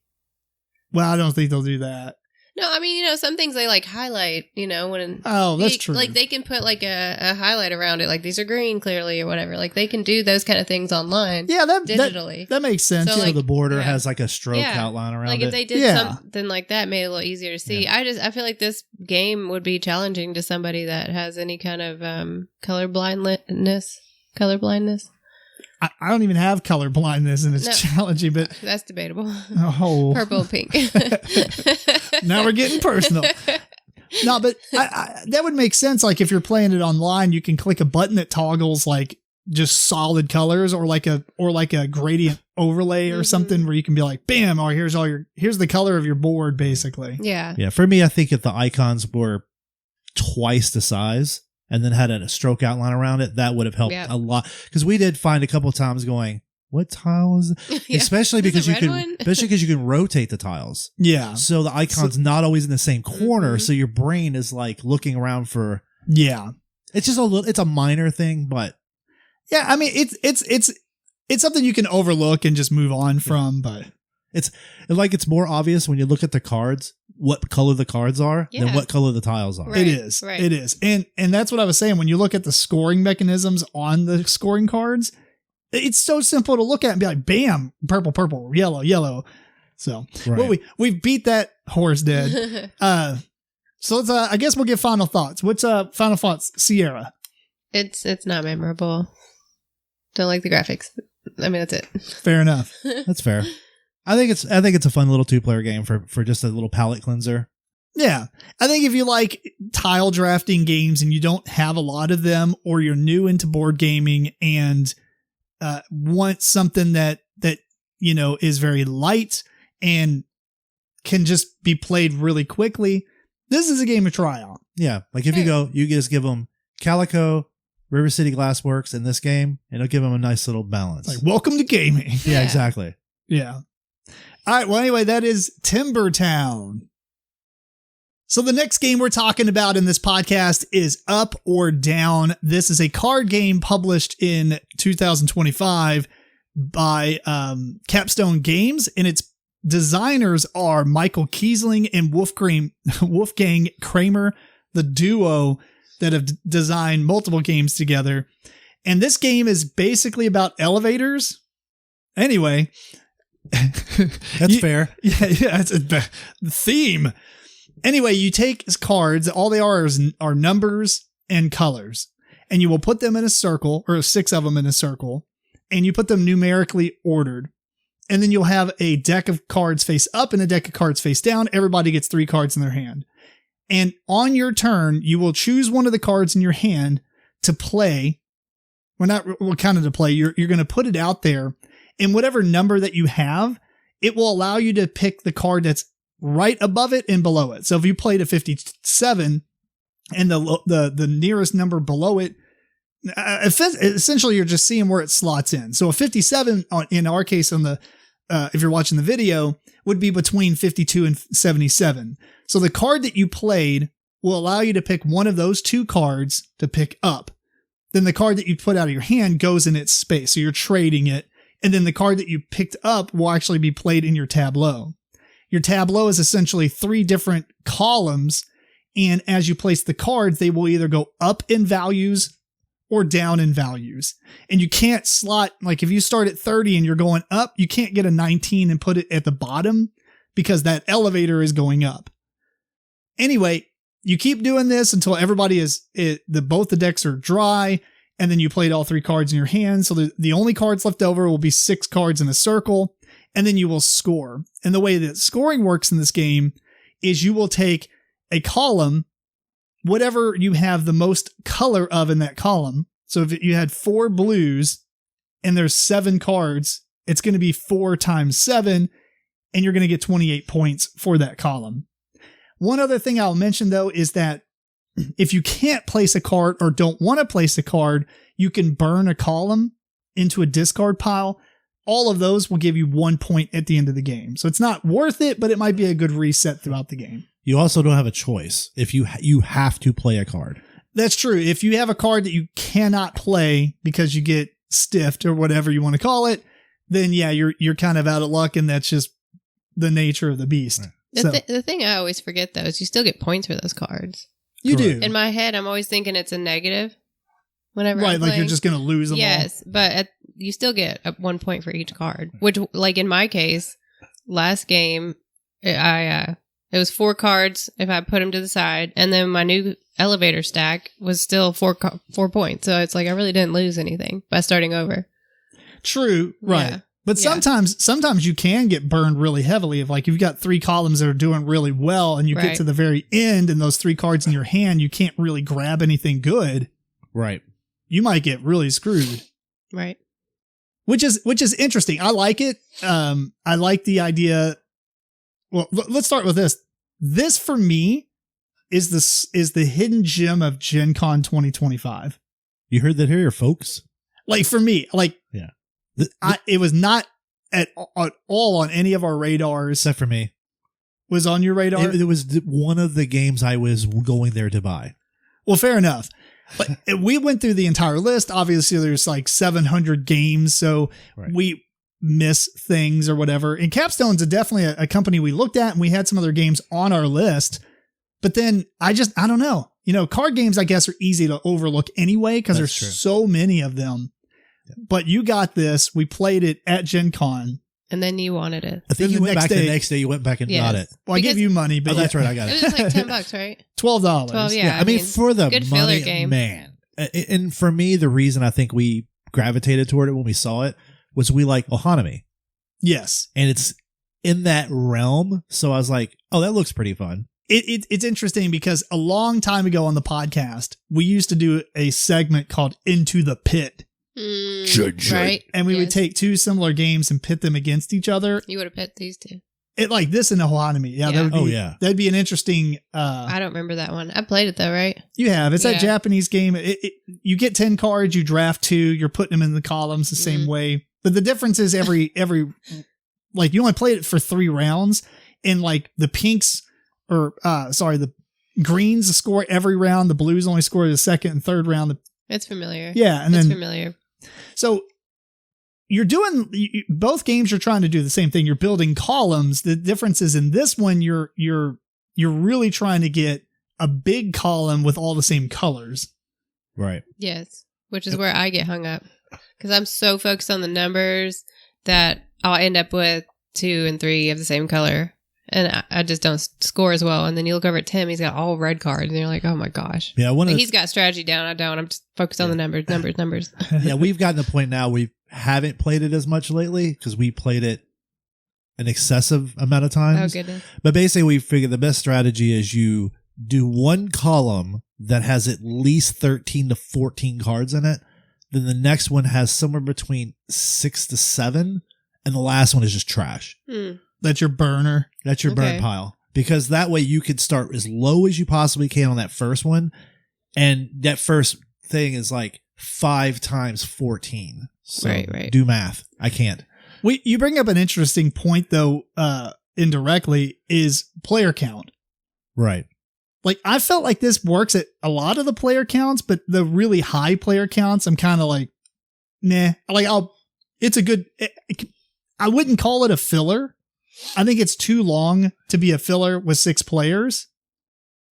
Well, I don't think they'll do that. No, I mean, some things they like highlight, when. Oh, that's true. Like they can put like a highlight around it, like these are green clearly or whatever. Like they can do those kind of things online. Yeah, digitally. That makes sense. So, so like, the border yeah. has like a stroke Yeah. outline around Like it. if they did Yeah. something like that, made it a little easier to see. Yeah. I feel like this game would be challenging to somebody that has any kind of color blindness. I don't even have color blindness and it's No. challenging, but That's debatable. oh, Purple and pink. now we're getting personal. No, but that would make sense. Like if you're playing it online, you can click a button that toggles like just solid colors or like a gradient overlay or Mhm. something where you can be like, bam, or here's the color of your board basically. Yeah. Yeah, for me, I think if the icons were twice the size and then had a stroke outline around it, that would have helped Yeah. a lot. Because we did find a couple of times going, what tile is it? Yeah. Especially Is because it you red can, one? especially because you can rotate the tiles. Yeah. So the icon's not always in the same corner. Mhm. So your brain is like looking around for. Yeah. It's just it's a minor thing, but Yeah. I mean, it's something you can overlook and just move on from, but it's more obvious when you look at the cards what color the cards are than Yeah. what color the tiles are. Right. it is. right. It is. And that's what I was saying. When you look at the scoring mechanisms on the scoring cards, it's so simple to look at and be like, bam, purple, purple, yellow, yellow. So Right. well, we've beat that horse dead. So let's, I guess we'll get final thoughts. What's final thoughts, Sierra? It's not memorable. Don't like the graphics. I mean, that's it. Fair enough. That's fair. I think it's a fun little 2-player game for just a little palette cleanser. Yeah. I think if you like tile drafting games and you don't have a lot of them, or you're new into board gaming and want something that is very light and can just be played really quickly, this is a game to try out. Yeah, like if you just give them Calico, River City Glassworks in this game, and it'll give them a nice little balance. Like, welcome to gaming. yeah, Yeah. exactly. Yeah. All right. Well, anyway, that is Timber Town. So the next game we're talking about in this podcast is Up or Down. This is a card game published in 2025 by Capstone Games, and its designers are Michael Kiesling and Wolfgang Kramer, the duo that have designed multiple games together. And this game is basically about elevators. Anyway. That's fair. Yeah, it's the theme. Anyway, you take cards. All they are numbers and colors, and you will put them in a circle, or 6 of them in a circle, and you put them numerically ordered. And then you'll have a deck of cards face up and a deck of cards face down. Everybody gets 3 cards in their hand. And on your turn, you will choose one of the cards in your hand to play. Well, not well, kind of to play. You're going to put it out there, And whatever number that you have, it will allow you to pick the card that's right above it and below it. So if you played a 57 and the nearest number below it, essentially you're just seeing where it slots in. So a 57 in our case on the if you're watching the video would be between 52 and 77. So the card that you played will allow you to pick one of those two cards to pick up. Then the card that you put out of your hand goes in its space. So you're trading it. And then the card that you picked up will actually be played in your tableau. Your tableau is essentially 3 different columns. And as you place the cards, they will either go up in values or down in values. And you can't slot, like if you start at 30 and you're going up, you can't get a 19 and put it at the bottom because that elevator is going up. Anyway, you keep doing this until everybody both the decks are dry, and then you played all 3 cards in your hand. So the only cards left over will be 6 cards in a circle, and then you will score. And the way that scoring works in this game is you will take a column, whatever you have the most color of in that column. So if you had 4 blues and there's 7 cards, it's going to be 4 times 7, and you're going to get 28 points for that column. One other thing I'll mention, though, is that if you can't place a card or don't want to place a card, you can burn a column into a discard pile. All of those will give you 1 point at the end of the game. So it's not worth it, but it might be a good reset throughout the game. You also don't have a choice. If you have to play a card. That's true. If you have a card that you cannot play because you get stiffed or whatever you want to call it, then yeah, you're kind of out of luck, and that's just the nature of the beast. Right. The thing I always forget, though, is you still get points for those cards. You do. In my head, I'm always thinking it's a negative whenever I'm right, like playing. you're just going to lose them all. Yes, but you still get 1 point for each card, which, like in my case, last game, it was 4 cards if I put them to the side, and then my new elevator stack was still 4 points. So it's like I really didn't lose anything by starting over. True, right. Yeah. But sometimes you can get burned really heavily. If like you've got 3 columns that are doing really well, and you get to the very end, and those 3 cards in your hand, you can't really grab anything good. Right. You might get really screwed. Right. Which is interesting. I like it. I like the idea. Well, let's start with this. This for me is the hidden gem of Gen Con 2025. You heard that here, folks? Like for me, like yeah. It was not at all on any of our radars. Except for me. Was on your radar? It was one of the games I was going there to buy. Well, fair enough. But we went through the entire list. Obviously, there's like 700 games, so we miss things or whatever. And Capstone's definitely a company we looked at, and we had some other games on our list. But then I don't know. You know, card games, I guess, are easy to overlook anyway because there's so many of them. Yeah. But you got this. We played it at Gen Con. And then you wanted it. I think you went back the next day. You went back and got it. Well, I gave you money, but that's right. I got it. It was like $10, right? $12. 12, yeah. I mean, for the good money, filler game. Man. And for me, the reason I think we gravitated toward it when we saw it was we like Ohanomi. Yes. And it's in that realm. So I was like, oh, that looks pretty fun. It's interesting because a long time ago on the podcast, we used to do a segment called Into the Pit. Right. And we would take 2 similar games and pit them against each other. You would have pit these 2. It like this and Ohanomi. Yeah, that would be, that'd be an interesting. I don't remember that one. I played it though, right? You have. It's that Japanese game. You get 10 cards, you draft 2, you're putting them in the columns the same way. But the difference is every like you only played it for 3 rounds, and like the pinks the greens score every round, the blues only score the second and third round. It's familiar. Yeah, and it's then familiar. So you're doing both games. You're trying to do the same thing. You're building columns. The difference is in this one, you're really trying to get a big column with all the same colors. Right. Yes, which is where I get hung up because I'm so focused on the numbers that I'll end up with 2 and 3 of the same color, and I just don't score as well. And then you look over at Tim; he's got all red cards, and you're like, "Oh my gosh!" Yeah, he's got strategy down. I don't. I'm just focused on the numbers. Yeah, we've gotten to the point now we haven't played it as much lately because we played it an excessive amount of times. Oh goodness! But basically, we figured the best strategy is you do one column that has at least 13 to 14 cards in it. Then the next one has somewhere between 6 to 7. And the last one is just trash. That's your burner. That's your burn pile. Because that way you can start as low as you possibly can on that first one. And that first thing is like 5 times 14. So right. do math. I can't. You bring up an interesting point, though, indirectly, is player count. Right. Like, I felt like this works at a lot of the player counts, but the really high player counts, I'm kind of like, nah. Like, it's a good, I wouldn't call it a filler. I think it's too long to be a filler with 6 players.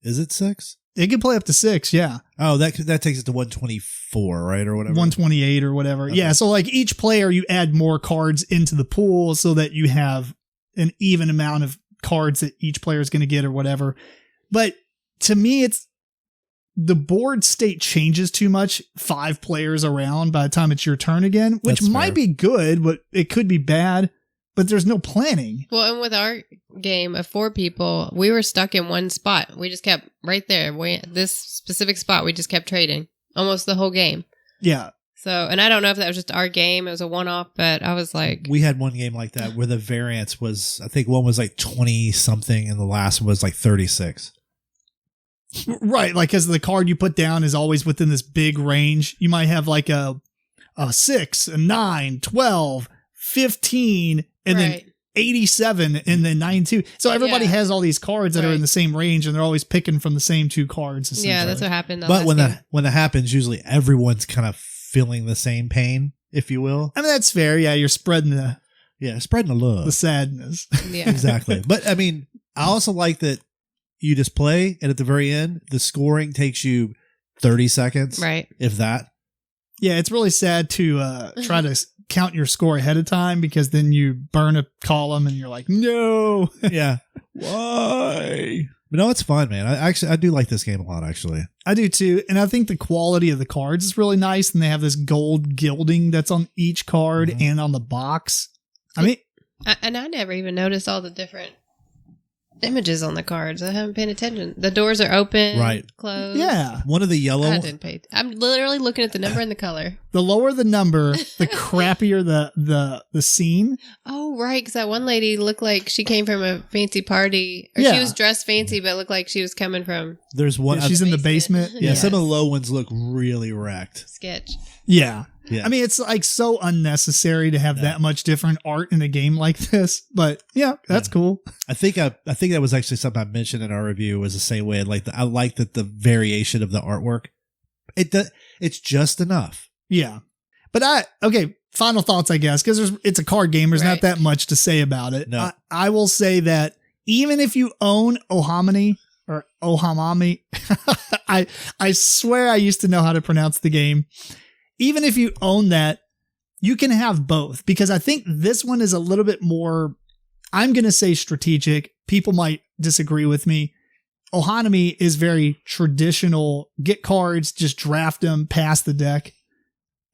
Is it 6? It can play up to 6, yeah. Oh, that takes it to 124, right? Or whatever. 128 or whatever. Okay. Yeah, so like each player, you add more cards into the pool so that you have an even amount of cards that each player is going to get or whatever. But to me, it's the board state changes too much 5 players around by the time it's your turn again, which might be good, but it could be bad. But there's no planning. Well, and with our game of 4 people, we were stuck in one spot. We just kept right there. This specific spot, we just kept trading almost the whole game. Yeah. So, and I don't know if that was just our game. It was a one-off, but I was like... We had one game like that where the variance was, I think one was like 20-something and the last one was like 36. Right, like because the card you put down is always within this big range. You might have like a 6, a 9, 12, 15... and then 87 and then 92. So everybody has all these cards that are in the same range and they're always picking from the same 2 cards. Yeah, that's what happened. But when that happens, usually everyone's kind of feeling the same pain, if you will. I mean, that's fair. Yeah, you're spreading the love. The sadness. Yeah. Exactly. But I mean, I also like that you just play and at the very end, the scoring takes you 30 seconds. Right. If that. Yeah, it's really sad to try to count your score ahead of time because then you burn a column and you're like, no. Yeah. Why? But no, it's fun, man. I do like this game a lot, actually. I do too. And I think the quality of the cards is really nice. And they have this gold gilding that's on each card and on the box. I mean, and I never even noticed all the different images on the cards. I haven't paid attention. The doors are open, right? Closed. Yeah. One of the yellow. I didn't pay. I'm literally looking at the number and the color. The lower the number, the crappier the scene. Oh, right. Because that one lady looked like she came from a fancy party, or she was dressed fancy, but looked like she was coming from. There's one. She's in the basement. Yeah, some of the low ones look really wrecked. Sketch. Yeah. Yeah. I mean, it's like so unnecessary to have that much different art in a game like this, but yeah, that's cool. I think that was actually something I mentioned in our review was the same way. Like I like that the variation of the artwork. It's just enough. Yeah. But final thoughts, I guess, because it's a card game. There's not that much to say about it. No. I will say that even if you own Ohamani or Ohamami, I swear I used to know how to pronounce the game. Even if you own that, you can have both because I think this one is a little bit more, I'm going to say strategic. People might disagree with me. Ohanami is very traditional. Get cards, just draft them, pass the deck.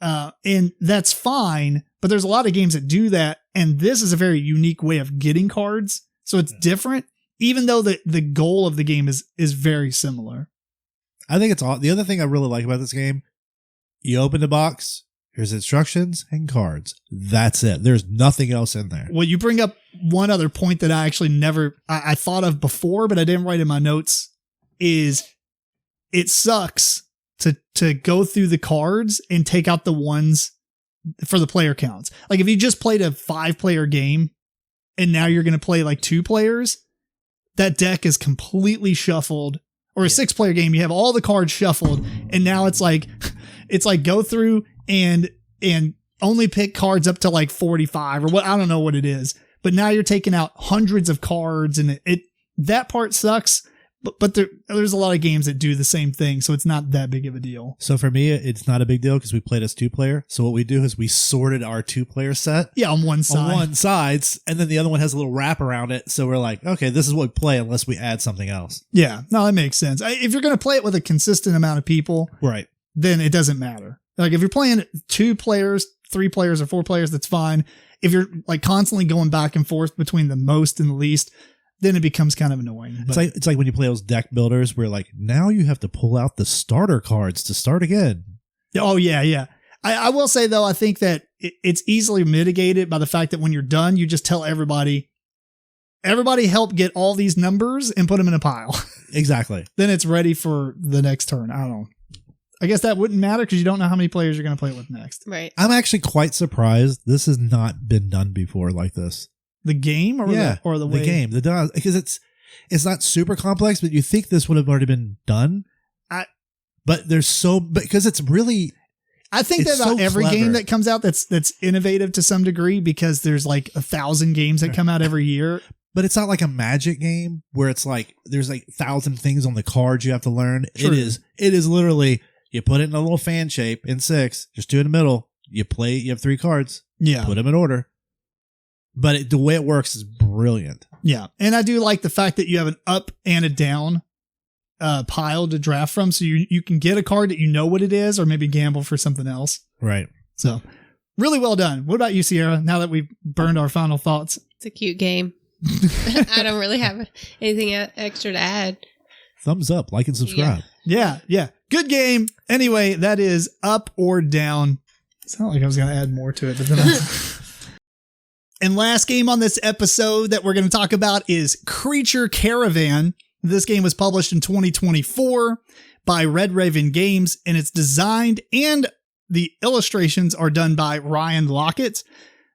And that's fine, but there's a lot of games that do that. And this is a very unique way of getting cards. So it's different, even though the goal of the game is very similar. I think it's all. The other thing I really like about this game, you open the box, here's instructions and cards. That's it. There's nothing else in there. Well, you bring up one other point that I actually I thought of before, but I didn't write in my notes, is it sucks to go through the cards and take out the ones for the player counts. Like if you just played a 5-player game and now you're going to play like 2 players, that deck is completely shuffled. Or a 6-player game, you have all the cards shuffled, and now it's like go through and only pick cards up to like 45 or what, I don't know what it is. But now you're taking out hundreds of cards, and that part sucks. But there's a lot of games that do the same thing, so it's not that big of a deal. So for me, it's not a big deal because we played as 2-player. So what we do is we sorted our 2-player set. Yeah, on one side. On one side, and then the other one has a little wrap around it. So we're like, okay, this is what we play unless we add something else. Yeah, no, that makes sense. If you're going to play it with a consistent amount of people, right, then it doesn't matter. Like if you're playing 2 players, 3 players, or 4 players, that's fine. If you're like constantly going back and forth between the most and the least, then it becomes kind of annoying. It's like when you play those deck builders where like now you have to pull out the starter cards to start again. Oh yeah. I will say, though, I think that it's easily mitigated by the fact that when you're done, you just tell everybody help get all these numbers and put them in a pile. Exactly. Then it's ready for the next turn. I don't know. I guess that wouldn't matter because you don't know how many players you're going to play with next. Right. I'm actually quite surprised this has not been done before like this. The game or the way? The game. Because it's not super complex, but you think this would have already been done. Because it's really... I think that about every game that comes out that's innovative to some degree, because there's like 1,000 games that come out every year. But it's not like a Magic game where it's like there's like 1,000 things on the cards you have to learn. True. It is literally you put it in a little fan shape in 6, just 2 in the middle. You play. You have 3 cards. Yeah, put them in order. But the way it works is brilliant. Yeah, and I do like the fact that you have an up and a down pile to draft from, so you can get a card that you know what it is, or maybe gamble for something else. Right. So, really well done. What about you, Sierra? Now that we've burned our final thoughts, it's a cute game. I don't really have anything extra to add. Thumbs up, like and subscribe. Yeah. Good game. Anyway, that is Up or Down. It's not like I was going to add more to it, but then And last game on this episode that we're going to talk about is Creature Caravan. This game was published in 2024 by Red Raven Games, and it's designed and the illustrations are done by Ryan Lockett.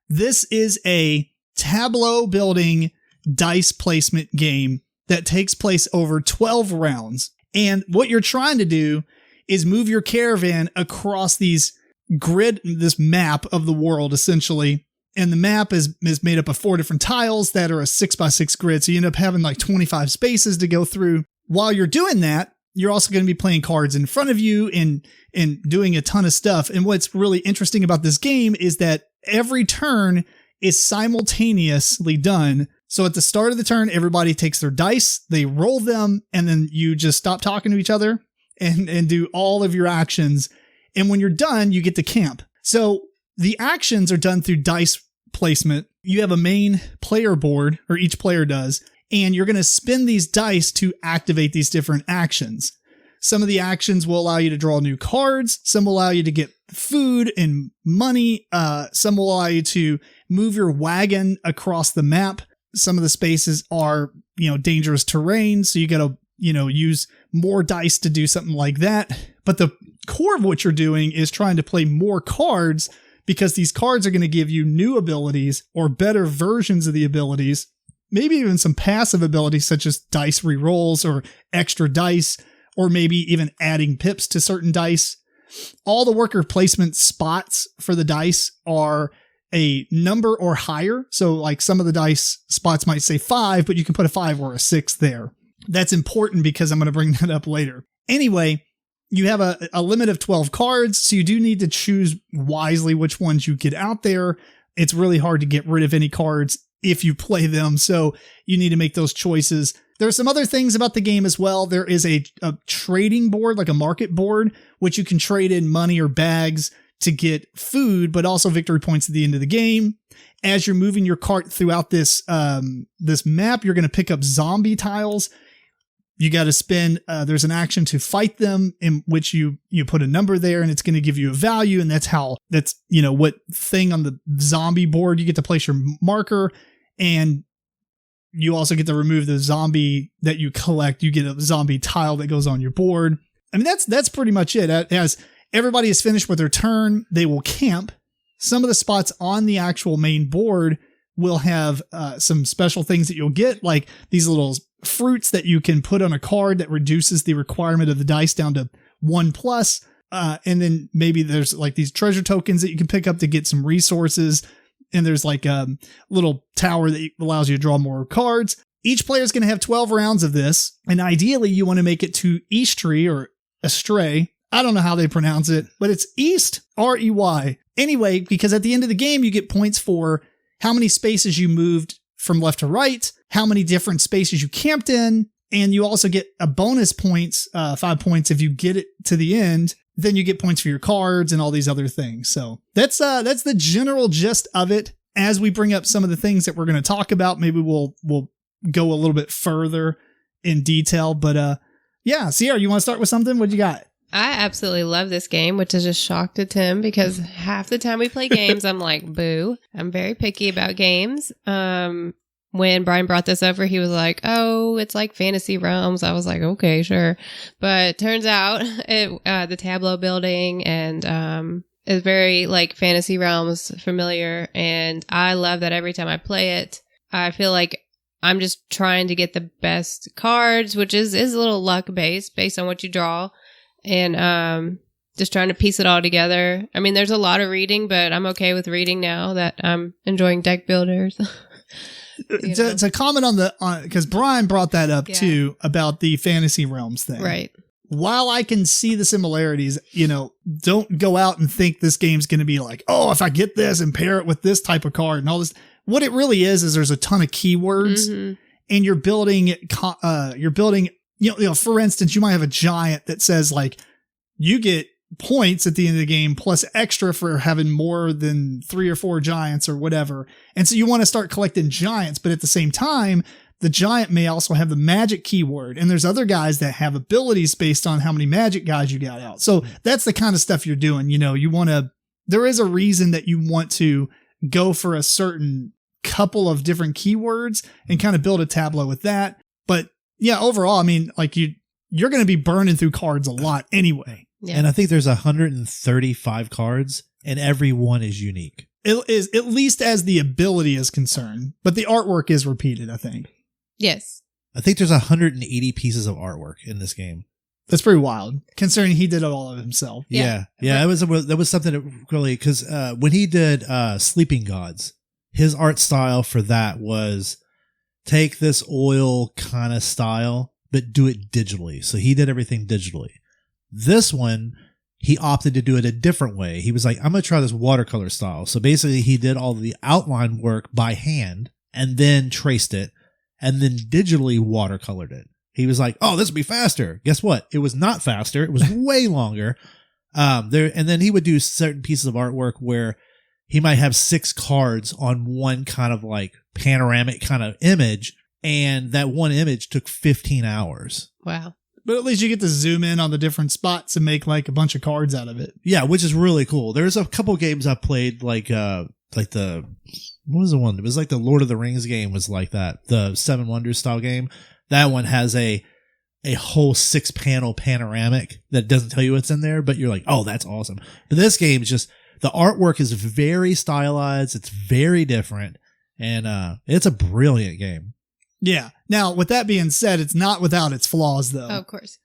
This is a tableau building dice placement game that takes place over 12 rounds. And what you're trying to do is move your caravan across this map of the world, essentially. And the map is made up of 4 different tiles that are a 6x6 grid. So you end up having like 25 spaces to go through. While you're doing that, you're also going to be playing cards in front of you and doing a ton of stuff. And what's really interesting about this game is that every turn is simultaneously done. So at the start of the turn, everybody takes their dice, they roll them, and then you just stop talking to each other and do all of your actions. And when you're done, you get to camp. So the actions are done through dice placement. You have a main player board, or each player does, and you're going to spin these dice to activate these different actions. Some of the actions will allow you to draw new cards. Some will allow you to get food and money. Some will allow you to move your wagon across the map. Some of the spaces are, dangerous terrain. So you got to, use more dice to do something like that. But the core of what you're doing is trying to play more cards, because these cards are going to give you new abilities or better versions of the abilities, maybe even some passive abilities such as dice rerolls or extra dice, or maybe even adding pips to certain dice. All the worker placement spots for the dice are a number or higher. So like some of the dice spots might say 5, but you can put a 5 or a 6 there. That's important because I'm going to bring that up later. Anyway, you have a limit of 12 cards, so you do need to choose wisely which ones you get out there. It's really hard to get rid of any cards if you play them, so you need to make those choices. There are some other things about the game as well. There is a trading board, like a market board, which you can trade in money or bags to get food, but also victory points at the end of the game. As you're moving your cart throughout this map, you're going to pick up zombie tiles. You got to spend, there's an action to fight them, in which you put a number there, and it's going to give you a value. And that's what thing on the zombie board, you get to place your marker, and you also get to remove the zombie that you collect. You get a zombie tile that goes on your board. I mean, that's pretty much it. As everybody is finished with their turn, they will camp. Some of the spots on the actual main board will have some special things that you'll get, like these little fruits that you can put on a card that reduces the requirement of the dice down to 1+. And then maybe there's like these treasure tokens that you can pick up to get some resources. And there's like a little tower that allows you to draw more cards. Each player is going to have 12 rounds of this. And ideally you want to make it to Eastry or Astray. I don't know how they pronounce it, but it's East, R-E-Y. Anyway, because at the end of the game, you get points for how many spaces you moved from left to right, how many different spaces you camped in, and you also get a bonus points, 5 points if you get it to the end. Then you get points for your cards and all these other things. So that's the general gist of it. As we bring up some of the things that we're going to talk about, maybe we'll go a little bit further in detail. But yeah, Sierra, you want to start with something? What you got? I absolutely love this game, which is a shock to Tim because half the time we play games, I'm like, boo. I'm very picky about games. When Brian brought this over, he was like, oh, it's like Fantasy Realms. I was like, okay, sure. But turns out the Tableau building and is very like Fantasy Realms familiar. And I love that every time I play it, I feel like I'm just trying to get the best cards, which is a little luck based on what you draw. And just trying to piece it all together. I mean, there's a lot of reading, but I'm okay with reading now that I'm enjoying deck builders. To comment on because Brian brought that up too about the Fantasy Realms thing. Right. While I can see the similarities, don't go out and think this game's going to be like, oh, if I get this and pair it with this type of card and all this. What it really is there's a ton of keywords and you're building, for instance, you might have a giant that says like, you get points at the end of the game plus extra for having more than 3 or 4 giants or whatever. And so you want to start collecting giants, but at the same time, the giant may also have the magic keyword. And there's other guys that have abilities based on how many magic guys you got out. So that's the kind of stuff you're doing. There is a reason that you want to go for a certain couple of different keywords and kind of build a tableau with that. But yeah, overall, I mean, like you're going to be burning through cards a lot anyway. Yeah. And I think there's 135 cards and every one is unique. It is, at least as the ability is concerned, but the artwork is repeated, I think. Yes. I think there's 180 pieces of artwork in this game. That's pretty wild, considering he did it all of himself. Yeah. That was something that really, because when he did Sleeping Gods, his art style for that was take this oil kind of style, but do it digitally. So he did everything digitally. This one, he opted to do it a different way. He was like, I'm going to try this watercolor style. So basically he did all the outline work by hand and then traced it and then digitally watercolored it. He was like, oh, this will be faster. Guess what? It was not faster. It was way longer. And then he would do certain pieces of artwork where he might have 6 cards on one kind of like panoramic kind of image. And that one image took 15 hours. Wow. But at least you get to zoom in on the different spots and make like a bunch of cards out of it. Yeah, which is really cool. There's a couple games I played like what was the one? It was like the Lord of the Rings game was like that. The 7 Wonders style game. That one has a whole 6-panel panoramic that doesn't tell you what's in there, but you're like, oh, that's awesome. But this game is just, the artwork is very stylized. It's very different. And it's a brilliant game. Yeah. Now, with that being said, it's not without its flaws, though. Oh, of course.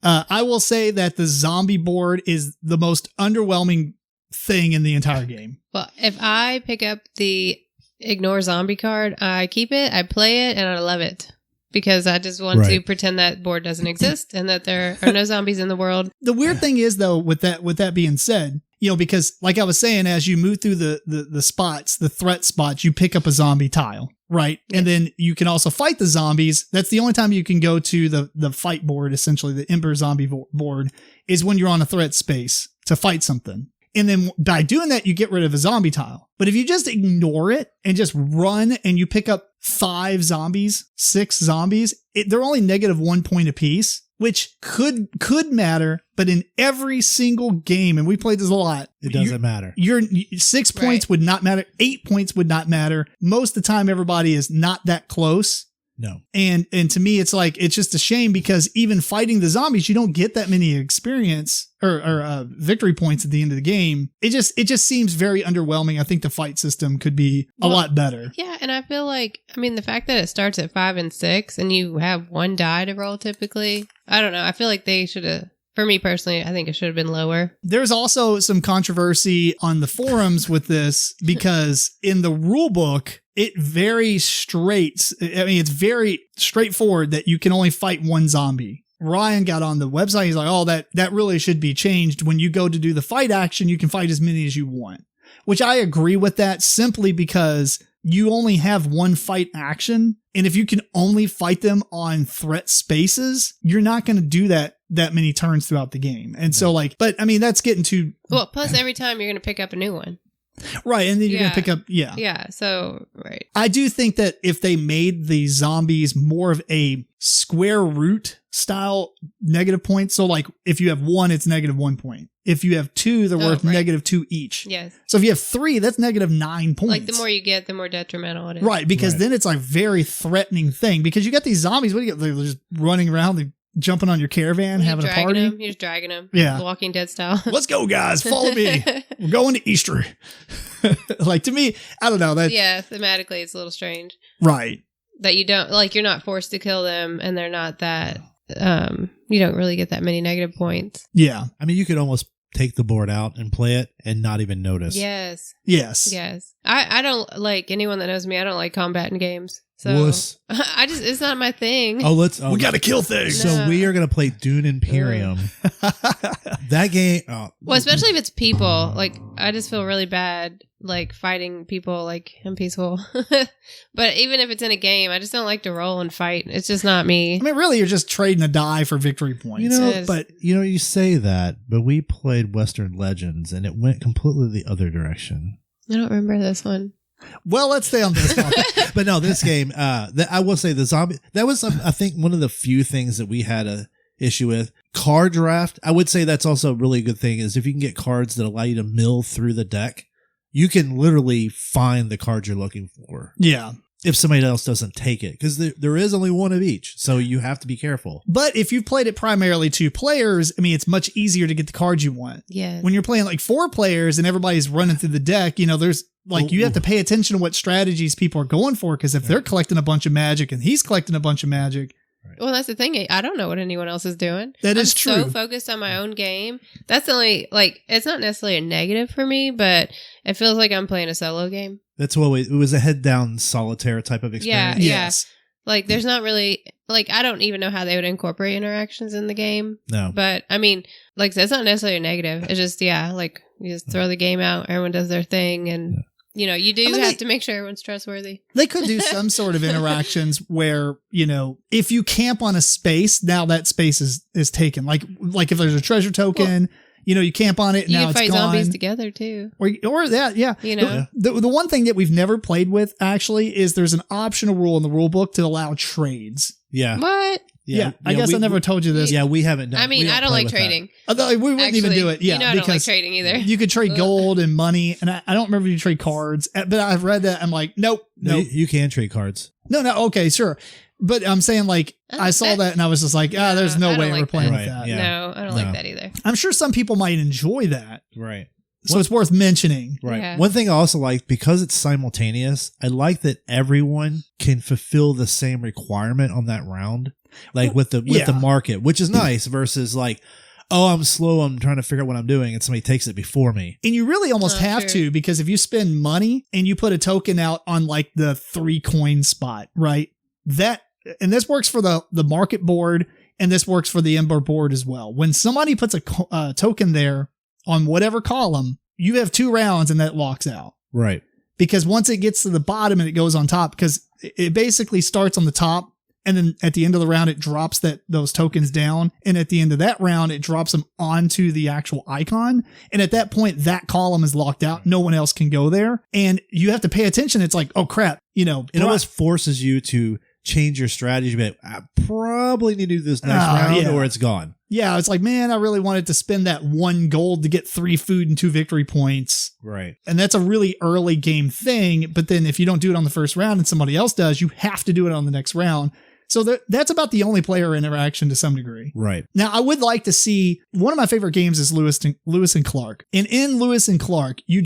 I will say that the zombie board is the most underwhelming thing in the entire game. Well, if I pick up the ignore zombie card, I keep it, I play it, and I love it. Because I just want to pretend that board doesn't exist and that there are no zombies in the world. The weird thing is, though, with that being said, because like I was saying, as you move through the spots, the threat spots, you pick up a zombie tile, right? Yes. And then you can also fight the zombies. That's the only time you can go to the fight board, essentially the Ember zombie board, is when you're on a threat space to fight something. And then by doing that, you get rid of a zombie tile. But if you just ignore it and just run and you pick up 5 zombies, 6 zombies, they're only -1 point apiece, which could matter. But in every single game, and we played this a lot, it doesn't matter. Your 6 points would not matter. 8 points would not matter. Most of the time, everybody is not that close. No. And to me, it's like, it's just a shame because even fighting the zombies, you don't get that many experience or victory points at the end of the game. It just seems very underwhelming. I think the fight system could be a lot better. Yeah. And I feel like, the fact that it starts at 5 and 6 and you have 1 die to roll typically, I don't know. I feel like they should have, for me personally, I think it should have been lower. There's also some controversy on the forums with this because in the rule book, it's very straightforward that you can only fight 1 zombie. Ryan got on the website. He's like, oh, that really should be changed. When you go to do the fight action, you can fight as many as you want, which I agree with that simply because you only have 1 fight action. And if you can only fight them on threat spaces, you're not going to do that many turns throughout the game. And so but that's getting to... Well, plus every time you're going to pick up a new one. Right, and then you're going Yeah. to pick up, Yeah, so, right. I do think that if they made the zombies more of a square root style negative points, so like if you have 1, it's -1 point. If you have 2, they're worth right. -2 each. Yes. So if you have 3, that's -9 points. Like the more you get, the more detrimental it is. Right, because Right. then it's like very threatening thing because you got these zombies, what do you get? They're just running around, they're jumping on your caravan, having a party. You're just dragging them. Yeah. The Walking Dead style. Let's go, guys. Follow me. We're going to Easter. Like, to me, I don't know. That Yeah, thematically, it's a little strange. Right. That you don't, like, you're not forced to kill them, and they're not that, you don't really get that many negative points. Yeah. I mean, you could almost take the board out and play it and not even notice. Yes. Yes. Yes. I don't, like, anyone that knows me, I don't like combat in games. So, Wuss. it's not my thing. Oh, We got to kill things. So No. we are going to play Dune Imperium. That game. Well, especially if it's people. Like, I just feel really bad, like, fighting people, like, I'm peaceful. But even if it's in a game, I just don't like to roll and fight. It's just not me. I mean, really, you're just trading a die for victory points. You know, Yes. but you say that, but we played Western Legends and it went completely the other direction. I don't remember this one. well, let's stay on this one. But no, this game, I will say the zombie, that was, I think, one of the few things that we had a issue with. Card draft, I would say that's also a really good thing, is if you can get cards that allow you to mill through the deck, you can literally find the card you're looking for Yeah. if somebody else doesn't take it, because there is only one of each, so you have to be careful. But if you've played it primarily 2 players, I mean, it's much easier to get the cards you want. Yeah. When you're playing like 4 players and everybody's running through the deck, you know, there's like, you have to pay attention to what strategies people are going for, because if they're collecting a bunch of magic and he's collecting a bunch of magic. Well, that's the thing. I don't know what anyone else is doing. That is I'm so true. focused on my own game. That's the only, like, it's not necessarily a negative for me, but it feels like I'm playing a solo game. That's what it was, a head down solitaire type of experience. Yeah. Yes. Like, there's not really, like, I don't even know how they would incorporate interactions in the game. No. But, I mean, like I said, it's not necessarily a negative. It's just, yeah, like, you just throw the game out, everyone does their thing, and, you know, you do have to make sure everyone's trustworthy. They could do some sort of interactions where, you know, if you camp on a space, now that space is taken. Like if there's a treasure token, you know, you camp on it, and You now can it's fight gone. zombies together, too. Or that, yeah. You know? The one thing that we've never played with, actually, is there's an optional rule in the rule book to allow trades. Yeah. What? Yeah, I guess I never told you this. Yeah, we haven't done. I mean, I don't like trading. Although we wouldn't even do it. Yeah, you know I don't like because trading either. you could trade gold and money, and I don't remember if you trade cards, but I've read that. I'm like, nope. You can trade cards. No, okay, sure. But I'm saying, like, I saw that and I was just like, there's no way we're playing with that. Yeah. No, I don't like that either. I'm sure some people might enjoy that. Right. So it's worth mentioning. Right. Yeah. One thing I also like, because it's simultaneous, I like that everyone can fulfill the same requirement on that round. Like with the market, which is nice, versus like, oh, I'm slow, I'm trying to figure out what I'm doing, and somebody takes it before me. And you really almost have to, because if you spend money and you put a token out on like the 3 coin spot, right? And this works for the market board, and this works for the Ember board as well. When somebody puts a token there on whatever column, you have 2 rounds and that locks out. Right. Because once it gets to the bottom and it goes on top, because it basically starts on the top, and then at the end of the round, it drops those tokens down. And at the end of that round, it drops them onto the actual icon. And at that point, that column is locked out. No one else can go there. And you have to pay attention. It's like, oh crap, you know, it almost forces you to change your strategy. But I probably need to do this next round, or it's gone. Yeah, it's like, man, I really wanted to spend that 1 gold to get 3 food and 2 victory points. Right. And that's a really early game thing. But then if you don't do it on the first round and somebody else does, you have to do it on the next round. So that's about the only player interaction to some degree. Right. Now, I would like to see, one of my favorite games is Lewis and Clark. And in Lewis and Clark, you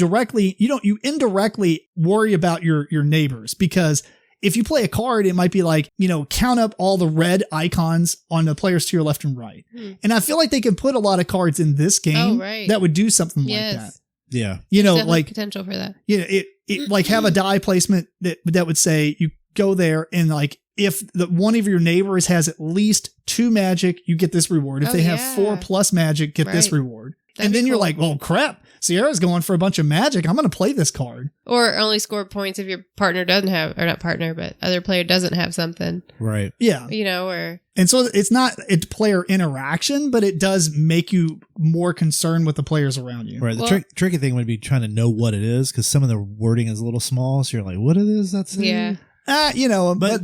indirectly worry about your neighbors, because if you play a card, it might be like, you know, count up all the red icons on the players to your left and right. And I feel like they can put a lot of cards in this game that would do something like that. Yeah. You know, There's like potential for that. Yeah, it like have a die placement that would say you go there, and like if one of your neighbors has at least 2 magic, you get this reward. If they have 4+ magic, get this reward. And then you're like, well, crap. Sierra's going for a bunch of magic. I'm going to play this card. Or only score points if your partner doesn't have, or not partner, but other player doesn't have something. Right. Yeah. Or... And so it's not a player interaction, but it does make you more concerned with the players around you. Right. The tricky thing would be trying to know what it is, because some of the wording is a little small. So you're like, what it is? That's it? Yeah. But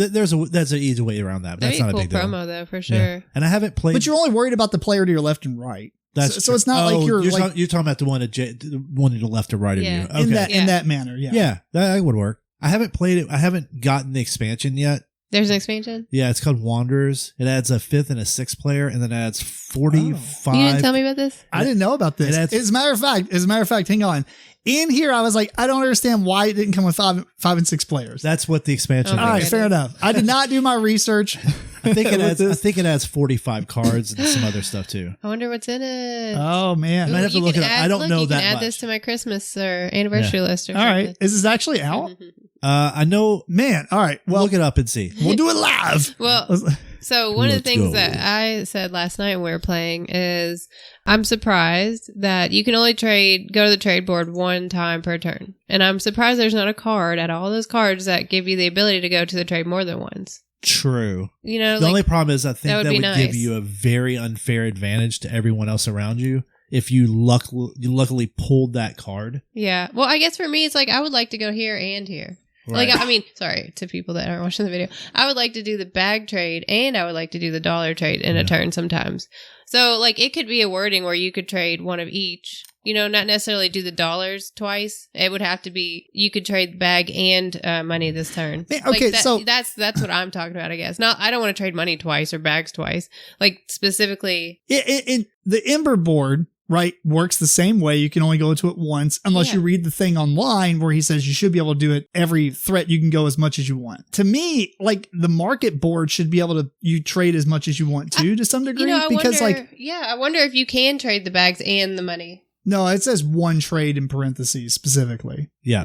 that's an easy way around that. That's not a big deal. Promo though, for sure. Yeah. And I haven't played. But you're only worried about the player to your left and right. So it's not like you're talking about the one to the left or right of you. Okay. In that manner. Yeah. Yeah, that would work. I haven't played it. I haven't gotten the expansion yet. There's an expansion? Yeah, it's called Wanderers. It adds a 5th and a 6th player, and then adds 45. You didn't tell me about this? I didn't know about this. As a matter of fact, hang on. In here, I was like, I don't understand why it didn't come with 5 and 6 players. That's what the expansion is. All right, fair enough. I did not do my research. I think it adds 45 cards and some other stuff too. I wonder what's in it. Oh man, Ooh, I have to look it up. I don't know that much. Add this to my Christmas or anniversary list. Or all right, is this actually out? I know, man. All right, well, look it up and see. We'll do it live. Well, so one of the things that I said last night when we were playing is I'm surprised that you can only go to the trade board one time per turn, and I'm surprised there's not a card out of all those cards that give you the ability to go to the trade more than once. True. The only problem is I think that would nice. give you a very unfair advantage to everyone else around you if you luckily pulled that card. Yeah. Well, I guess for me, it's like I would like to go here and here. Right. Like, I mean, sorry to people that aren't watching the video. I would like to do the bag trade and I would like to do the dollar trade in a turn sometimes. So, like, it could be a wording where you could trade one of each. Not necessarily do the dollars twice. It would have to be you could trade the bag and money this turn. Okay, so that's what I'm talking about. I guess. I don't want to trade money twice or bags twice. Like specifically, the Ember board. Right, works the same way. You can only go to it once unless you read the thing online where he says you should be able to do it every threat. You can go as much as you want. To me, like the market board should be able to you trade as much as you want to some degree. I wonder if you can trade the bags and the money. No, it says one trade in parentheses specifically. Yeah,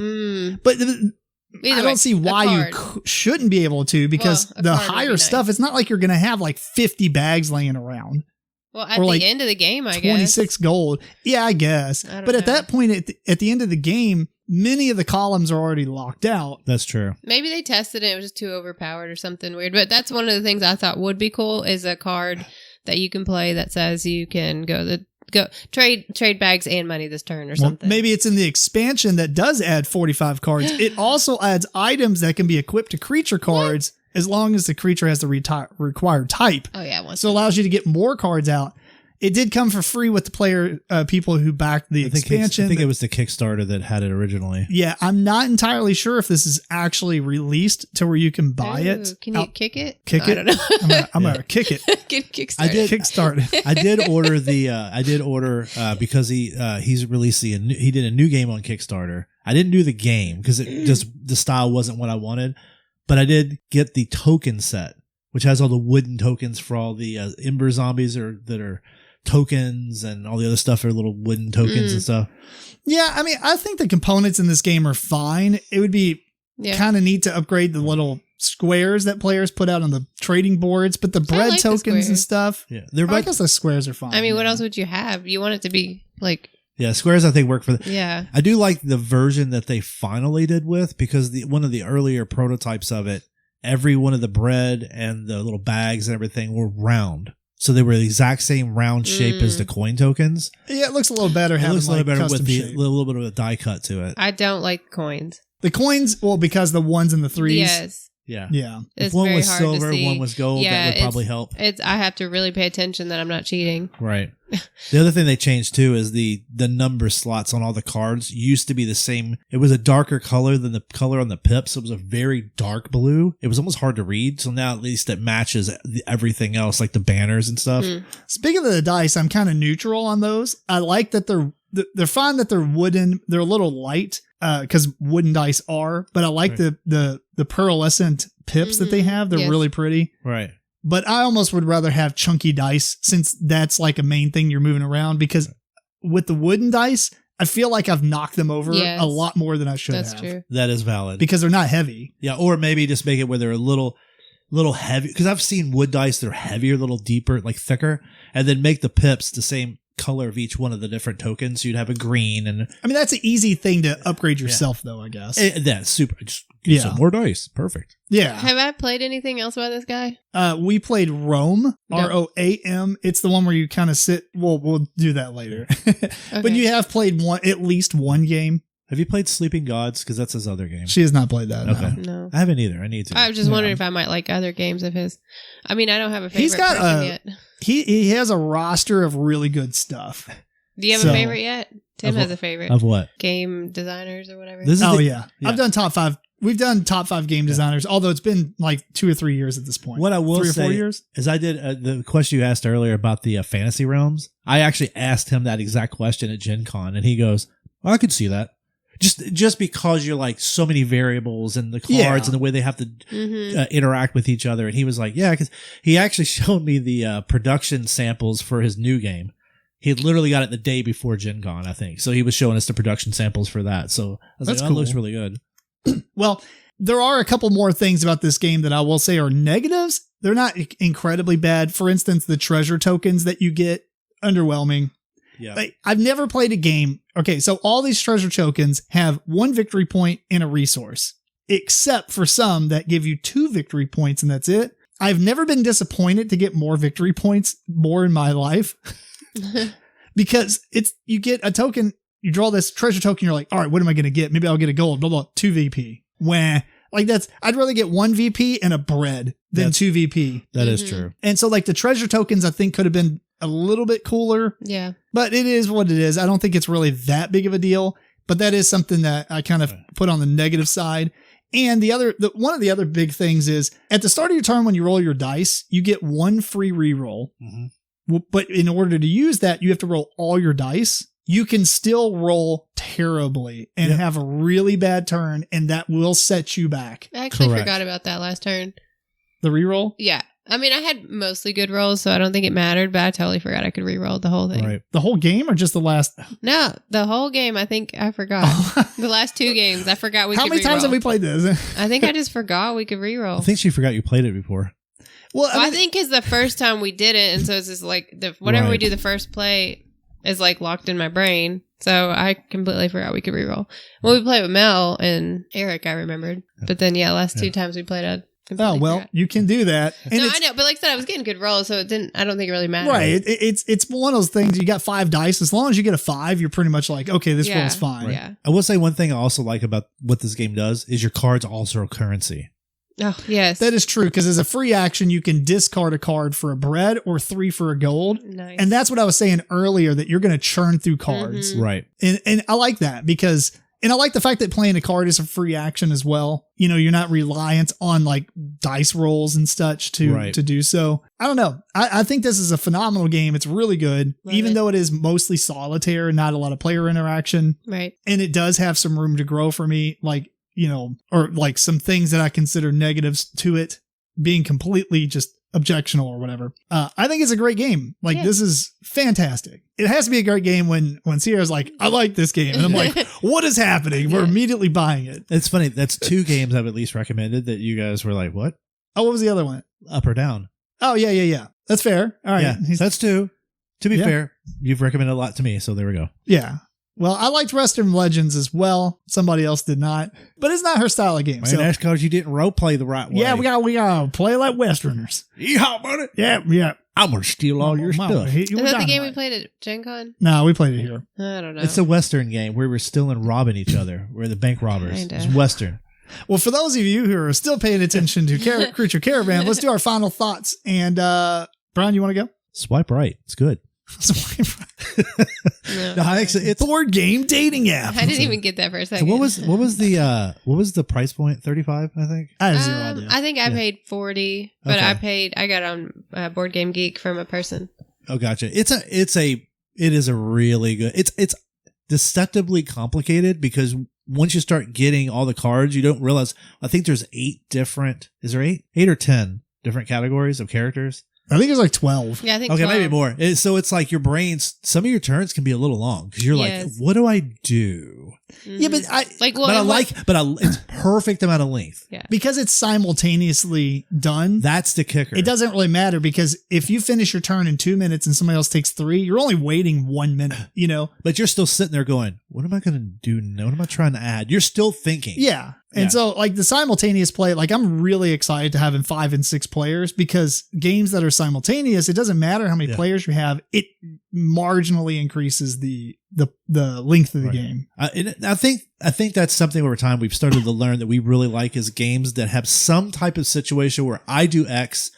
but I don't see why you shouldn't be able to because the higher stuff. It's not like you're going to have like 50 bags laying around. Well, at the end of the game, I guess. 26 gold. Yeah, I guess. But at that point, at the end of the game, many of the columns are already locked out. That's true. Maybe they tested it. It was just too overpowered or something weird. But that's one of the things I thought would be cool is a card that you can play that says you can go trade bags and money this turn or something. Maybe it's in the expansion that does add 45 cards. It also adds items that can be equipped to creature cards. What? As long as the creature has the required type. Oh, yeah. So it allows you to get more cards out. It did come for free with the player people who backed the expansion. I think it was the Kickstarter that had it originally. Yeah, I'm not entirely sure if this is actually released to where you can buy it. Can you kick it? Kick it? I don't know. I'm gonna kick it. Kickstart. I did order because he's released he did a new game on Kickstarter. I didn't do the game because the style wasn't what I wanted. But I did get the token set, which has all the wooden tokens for all the Ember zombies that are tokens, and all the other stuff are little wooden tokens and stuff. Yeah, I mean, I think the components in this game are fine. It would be kind of neat to upgrade the little squares that players put out on the trading boards, but the bread tokens and stuff, I guess the squares are fine. I mean, what else would you have? You want it to be like... Yeah, squares I think work for Yeah. I do like the version that they finally did with, because one of the earlier prototypes of it, every one of the bread and the little bags and everything were round. So they were the exact same round shape as the coin tokens. Yeah, it looks a little better. It looks a little better with the little bit of a die cut to it. I don't like coins. The coins, well, because the ones and the threes. Yes. Yeah. If one was silver, one was gold, that would probably help. I have to really pay attention that I'm not cheating. Right. The other thing they changed too is the number slots on all the cards used to be the same. It was a darker color than the color on the pips. It was a very dark blue. It was almost hard to read. So now at least it matches everything else, like the banners and stuff. Speaking of the dice, I'm kind of neutral on those. I like that they're fine that they're wooden. They're a little light because wooden dice are, but I like the pearlescent pips that they have. They're really pretty. Right. But I almost would rather have chunky dice, since that's like a main thing you're moving around, because with the wooden dice, I feel like I've knocked them over a lot more than I should have. That's true. That is valid. Because they're not heavy. Yeah, or maybe just make it where they're a little heavy, because I've seen wood dice, they're heavier, a little deeper, like thicker, and then make the pips the same color of each one of the different tokens. So you'd have a green and I mean, that's an easy thing to upgrade yourself, though, I guess. that's super. Just get some more dice. Perfect. Yeah. Have I played anything else about this guy? We played Roam, No. ROAM. It's the one where you kind of sit. We'll do that later. But you have played at least one game. Have you played Sleeping Gods? Because that's his other game. She has not played that. Okay. No. I haven't either. I need to. I was just wondering if I might like other games of his. I mean, I don't have a favorite He's got person yet. He has a roster of really good stuff. Do you have a favorite yet? Tim has a favorite. Of what? Game designers or whatever. Yeah. I've done top 5. We've done top 5 game designers, although it's been like 2 or 3 years at this point. What I will 3 or say 4 years is I did the question you asked earlier about the fantasy realms. I actually asked him that exact question at Gen Con, and he goes, I could see that. Just because you're like so many variables and the cards and the way they have to interact with each other. And he was like, yeah, because he actually showed me the production samples for his new game. He had literally got it the day before Gen Con, I think. So he was showing us the production samples for that. So I was That's like, cool. That looks really good. Well, there are a couple more things about this game that I will say are negatives. They're not incredibly bad. For instance, the treasure tokens that you get, underwhelming. Yeah. Like, I've never played a game. Okay, so all these treasure tokens have 1 victory point and a resource, except for some that give you 2 victory points and that's it. I've never been disappointed to get more victory points more in my life because you get a token, you draw this treasure token, you're like, all right, what am I going to get? Maybe I'll get a gold, blah, blah, 2 VP. Wah. Like I'd rather get 1 VP and a bread than 2 VP. That is true. And so like the treasure tokens, I think could have been a little bit cooler. Yeah. But it is what it is. I don't think it's really that big of a deal, but that is something that I kind of put on the negative side. And one of the other big things is at the start of your turn, when you roll your dice, you get 1 free reroll. Mm-hmm. But in order to use that, you have to roll all your dice. You can still roll terribly and have a really bad turn, and that will set you back. I actually forgot about that last turn. The reroll? Yeah. I mean, I had mostly good rolls, so I don't think it mattered, but I totally forgot I could re-roll the whole thing. Right. The whole game or just the last? No, the whole game, I think I forgot. The last 2 games, I forgot we could How many times have we played this? I think I just forgot we could re-roll. I think she forgot you played it before. Well, I think it's the first time we did it, and so it's just like, whatever we do the first play is like locked in my brain. So I completely forgot we could re-roll. When we played with Mel and Eric, I remembered. But then, last 2 times we played, I completely forgot. You can do that. And I know, but like I said, I was getting good rolls, so I don't think it really mattered. Right. It's one of those things. You got 5 dice. As long as you get a 5, you're pretty much like, okay, this roll's fine. Right. Yeah. I will say one thing I also like about what this game does is your cards also are currency. Oh, yes. That is true, because as a free action, you can discard a card for a bread or 3 for a gold. Nice. And that's what I was saying earlier, that you're going to churn through cards. Mm-hmm. Right. And I like that because, and I like the fact that playing a card is a free action as well. You know, you're not reliant on like dice rolls and such to do so. I don't know. I think this is a phenomenal game. It's really good, even though it is mostly solitaire and not a lot of player interaction. Right. And it does have some room to grow for me. Like, you know, or like some things that I consider negatives to it being completely just objectional or whatever. I think it's a great game. Like, this is fantastic. It has to be a great game when Sierra's like, I like this game. And I'm like, what is happening? We're immediately buying it. It's funny. That's 2 games I've at least recommended that you guys were like, what? Oh, what was the other one? Up or down? Oh, yeah. That's fair. All right. Yeah, that's 2. To be fair, you've recommended a lot to me, so there we go. Yeah. Well, I liked Western Legends as well. Somebody else did not, but it's not her style of game. Man, that's because you didn't role play the right way. Yeah, we gotta play like Westerners. Yeehaw, buddy. Yeah. I'm gonna steal all your stuff. Is that the game we played at Gen Con? No, we played it here. I don't know. It's a Western game where we're stealing robbing each other. We're the bank robbers. Kinda. It's Western. Well, for those of you who are still paying attention to Creature Caravan, let's do our final thoughts. And Brian, you want to go? Swipe right. It's good. No. No, actually, it's board game dating app. I didn't even get that for a second. So what was the price point? 35, I think. I have zero idea. I think I paid 40, but Okay. I got on Board Game Geek from a person. Oh, gotcha. It is a really good. It's deceptively complicated because once you start getting all the cards, you don't realize. I think there's 8 different. Is there 8? 8 or 10 different categories of characters? I think it's like 12. Yeah, I think Okay, 12. maybe more. So it's like your brains, some of your turns can be a little long because you're like, what do I do? Yeah, but it's perfect amount of length. Yeah. Because it's simultaneously done. That's the kicker. It doesn't really matter because if you finish your turn in 2 minutes and somebody else takes 3, you're only waiting 1 minute, you know? But you're still sitting there going, what am I going to do now? What am I trying to add? You're still thinking. Yeah. And so like the simultaneous play, like I'm really excited to having 5 and 6 players because games that are simultaneous, it doesn't matter how many players you have. It marginally increases the length of the game. And I think that's something over time we've started to learn that we really like is games that have some type of situation where I do X,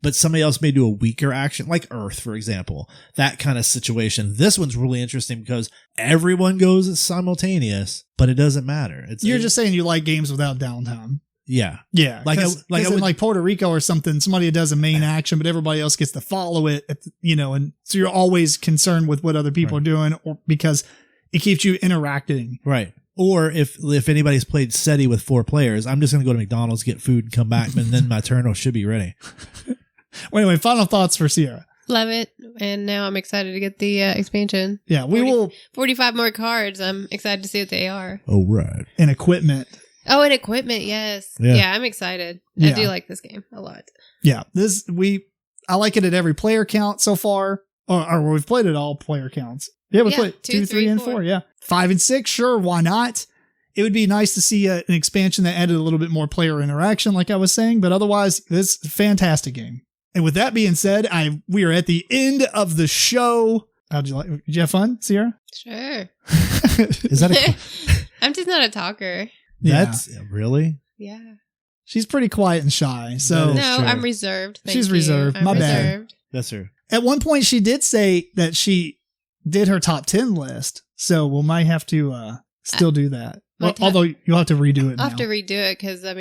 but somebody else may do a weaker action, like Earth, for example. That kind of situation. This one's really interesting because everyone goes simultaneous, but it doesn't matter. You're just saying you like games without downtime. Yeah. Yeah. Like Puerto Rico or something, somebody does a main action, but everybody else gets to follow it, and so you're always concerned with what other people are doing because it keeps you interacting. Right. Or if anybody's played SETI with 4 players, I'm just going to go to McDonald's, get food, and come back, and then my turn should be ready. Well, anyway, final thoughts for Sierra. Love it. And now I'm excited to get the expansion. Yeah, we will. 45 more cards. I'm excited to see what they are. Oh, right. And equipment. Oh, and equipment. Yes. Yeah, I'm excited. I do like this game a lot. Yeah, I like it at every player count so far. Or we've played it all player counts. Yeah, we played 2, 3, and 4. Yeah. 5 and 6. Sure. Why not? It would be nice to see an expansion that added a little bit more player interaction, like I was saying. But otherwise, this is a fantastic game. And with that being said, we are at the end of the show. How'd you like? Did you have fun, Sierra? Sure. Is that I'm just not a talker. That's really? Yeah. She's pretty quiet and shy. So no, I'm reserved. She's reserved. My bad. That's her. At one point, she did say that she did her top 10 list. So we might have to still do that. Although you'll have to redo it now. I'll have to redo it because, I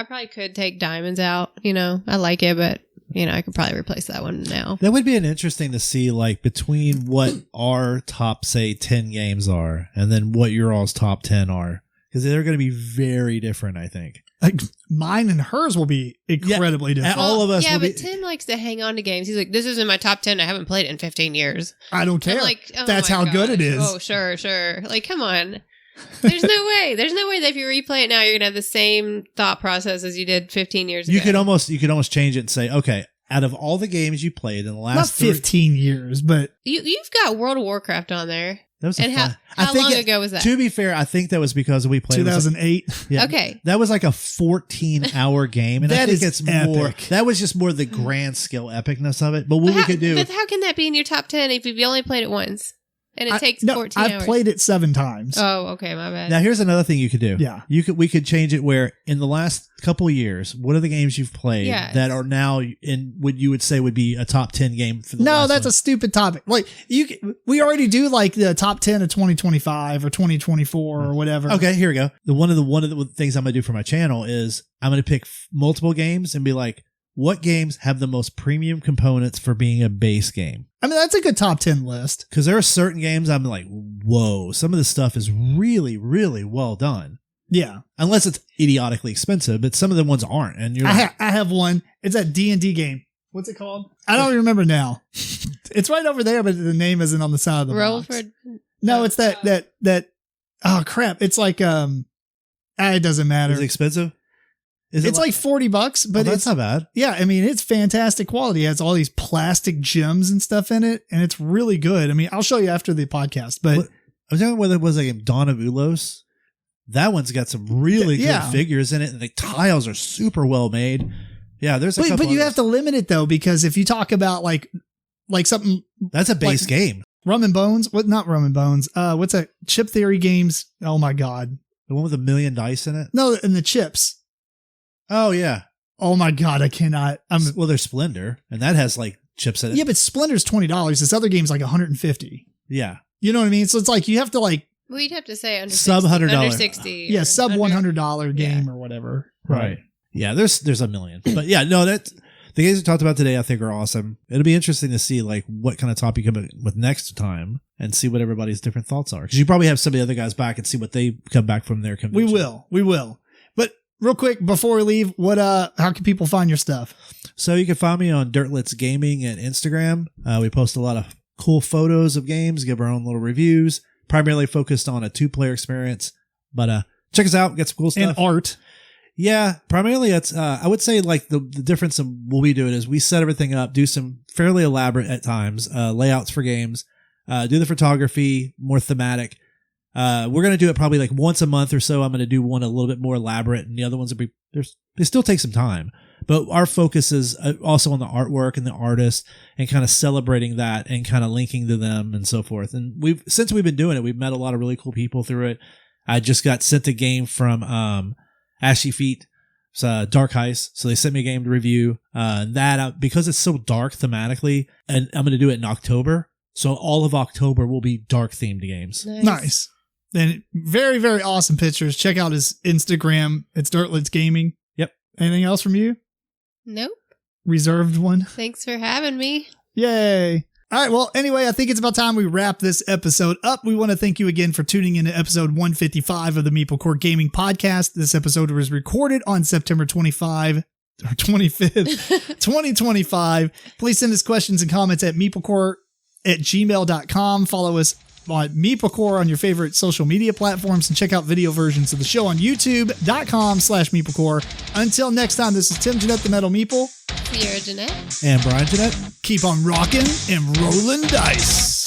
probably could take diamonds out. I like it, but, I could probably replace that one now. That would be interesting to see, like, between what our top, say, 10 games are and then what your all's top 10 are. Because they're going to be very different, I think. Like mine and hers will be incredibly different. All of us. Yeah, but Tim likes to hang on to games. He's like, "This isn't my top 10. I haven't played it in 15 years." I don't care. Like, that's how good it is. Oh, sure. Like, come on. There's no way. There's no way that if you replay it now, you're gonna have the same thought process as you did 15 years ago. You could almost change it and say, okay, out of all the games you played in the last not 15 years, but you've got World of Warcraft on there. That was how long ago was that? To be fair, I think that was because we played 2008. Yeah, okay. That was like a 14-hour game, and I think it's epic. More. That was just more the grand scale epicness of it. But what we could do. But how can that be in your top 10 if you've only played it once? And it takes 14 hours. I've played it 7 times. Oh, okay, my bad. Now here's another thing you could do. Yeah, we could change it where in the last couple of years, what are the games you've played that are now in what you would say would be a top 10 game for the No, last that's one? a stupid topic. Like we already do like the top 10 of 2025 or 2024 or whatever. Okay, here we go. One of the things I'm gonna do for my channel is I'm gonna pick multiple games and be like, what games have the most premium components for being a base game? I mean, that's a good top 10 list. Because there are certain games I'm like, whoa, some of this stuff is really, really well done. Yeah. Unless it's idiotically expensive, but some of the ones aren't. And I have one. It's that D&D game. What's it called? I don't remember now. It's right over there, but the name isn't on the side of the box. No, it's that. Oh crap! It's like it doesn't matter. Is it expensive? It's like $40, but that's not bad. Yeah, I mean, it's fantastic quality. It has all these plastic gems and stuff in it, and it's really good. I mean, I'll show you after the podcast. But I was talking whether it was like Dawn of Ulos. That one's got some really good figures in it, and the tiles are super well made. Yeah, there's a couple. But you have to limit it though, because if you talk about like something that's a base game. Rum and Bones, not Rum and Bones. What's that? Chip Theory games. Oh my god, the one with $1 million dice in it. No, and the chips. Oh yeah. Oh my god, I cannot. Well, there's Splendor, and that has like chips in it. Yeah, but Splendor's $20. This other game's like $150. Yeah. You know what I mean? So it's like you have to like. Well, you'd have to say sub $100. Under 60. Yeah, sub $100 game or whatever. Right. Yeah, there's $1 million. But yeah, no, the games we talked about today I think are awesome. It'll be interesting to see like what kind of topic you come up with next time and see what everybody's different thoughts are. Because you probably have some of the other guys back and see what they come back from their convention. We will. But real quick, before we leave, how can people find your stuff? So you can find me on Dirtlets Gaming and Instagram. We post a lot of cool photos of games, give our own little reviews. primarily focused on a 2-player experience. But check us out. Get some cool stuff. And art. Yeah, primarily it's, I would say like the difference in what we do it is we set everything up, do some fairly elaborate at times, layouts for games, do the photography, more thematic. We're going to do it probably like once a month or so. I'm going to do one a little bit more elaborate, and the other ones will be, they still take some time, but our focus is also on the artwork and the artists and kind of celebrating that and kind of linking to them and so forth. And since we've been doing it, we've met a lot of really cool people through it. I just got sent a game from, Ashy Feet. It's Dark Heist. So they sent me a game to review. Because it's so dark thematically, and I'm going to do it in October. So all of October will be dark themed games. Nice. And very, very awesome pictures. Check out his Instagram. It's Dirtlets Gaming. Yep. Anything else from you? Nope. Reserved one. Thanks for having me. Yay. All right. Well, anyway, I think it's about time we wrap this episode up. We want to thank you again for tuning in to episode 155 of the MeepleCore Gaming Podcast. This episode was recorded on September 25th, 2025. Please send us questions and comments at meeplecore@gmail.com. Follow us on MeepleCore on your favorite social media platforms, and check out video versions of the show on youtube.com/MeepleCore. Until next time, this is Tim Jennette, the Metal Meeple. Sierra Jennette. And Brian Jennette. Keep on rocking and rolling dice.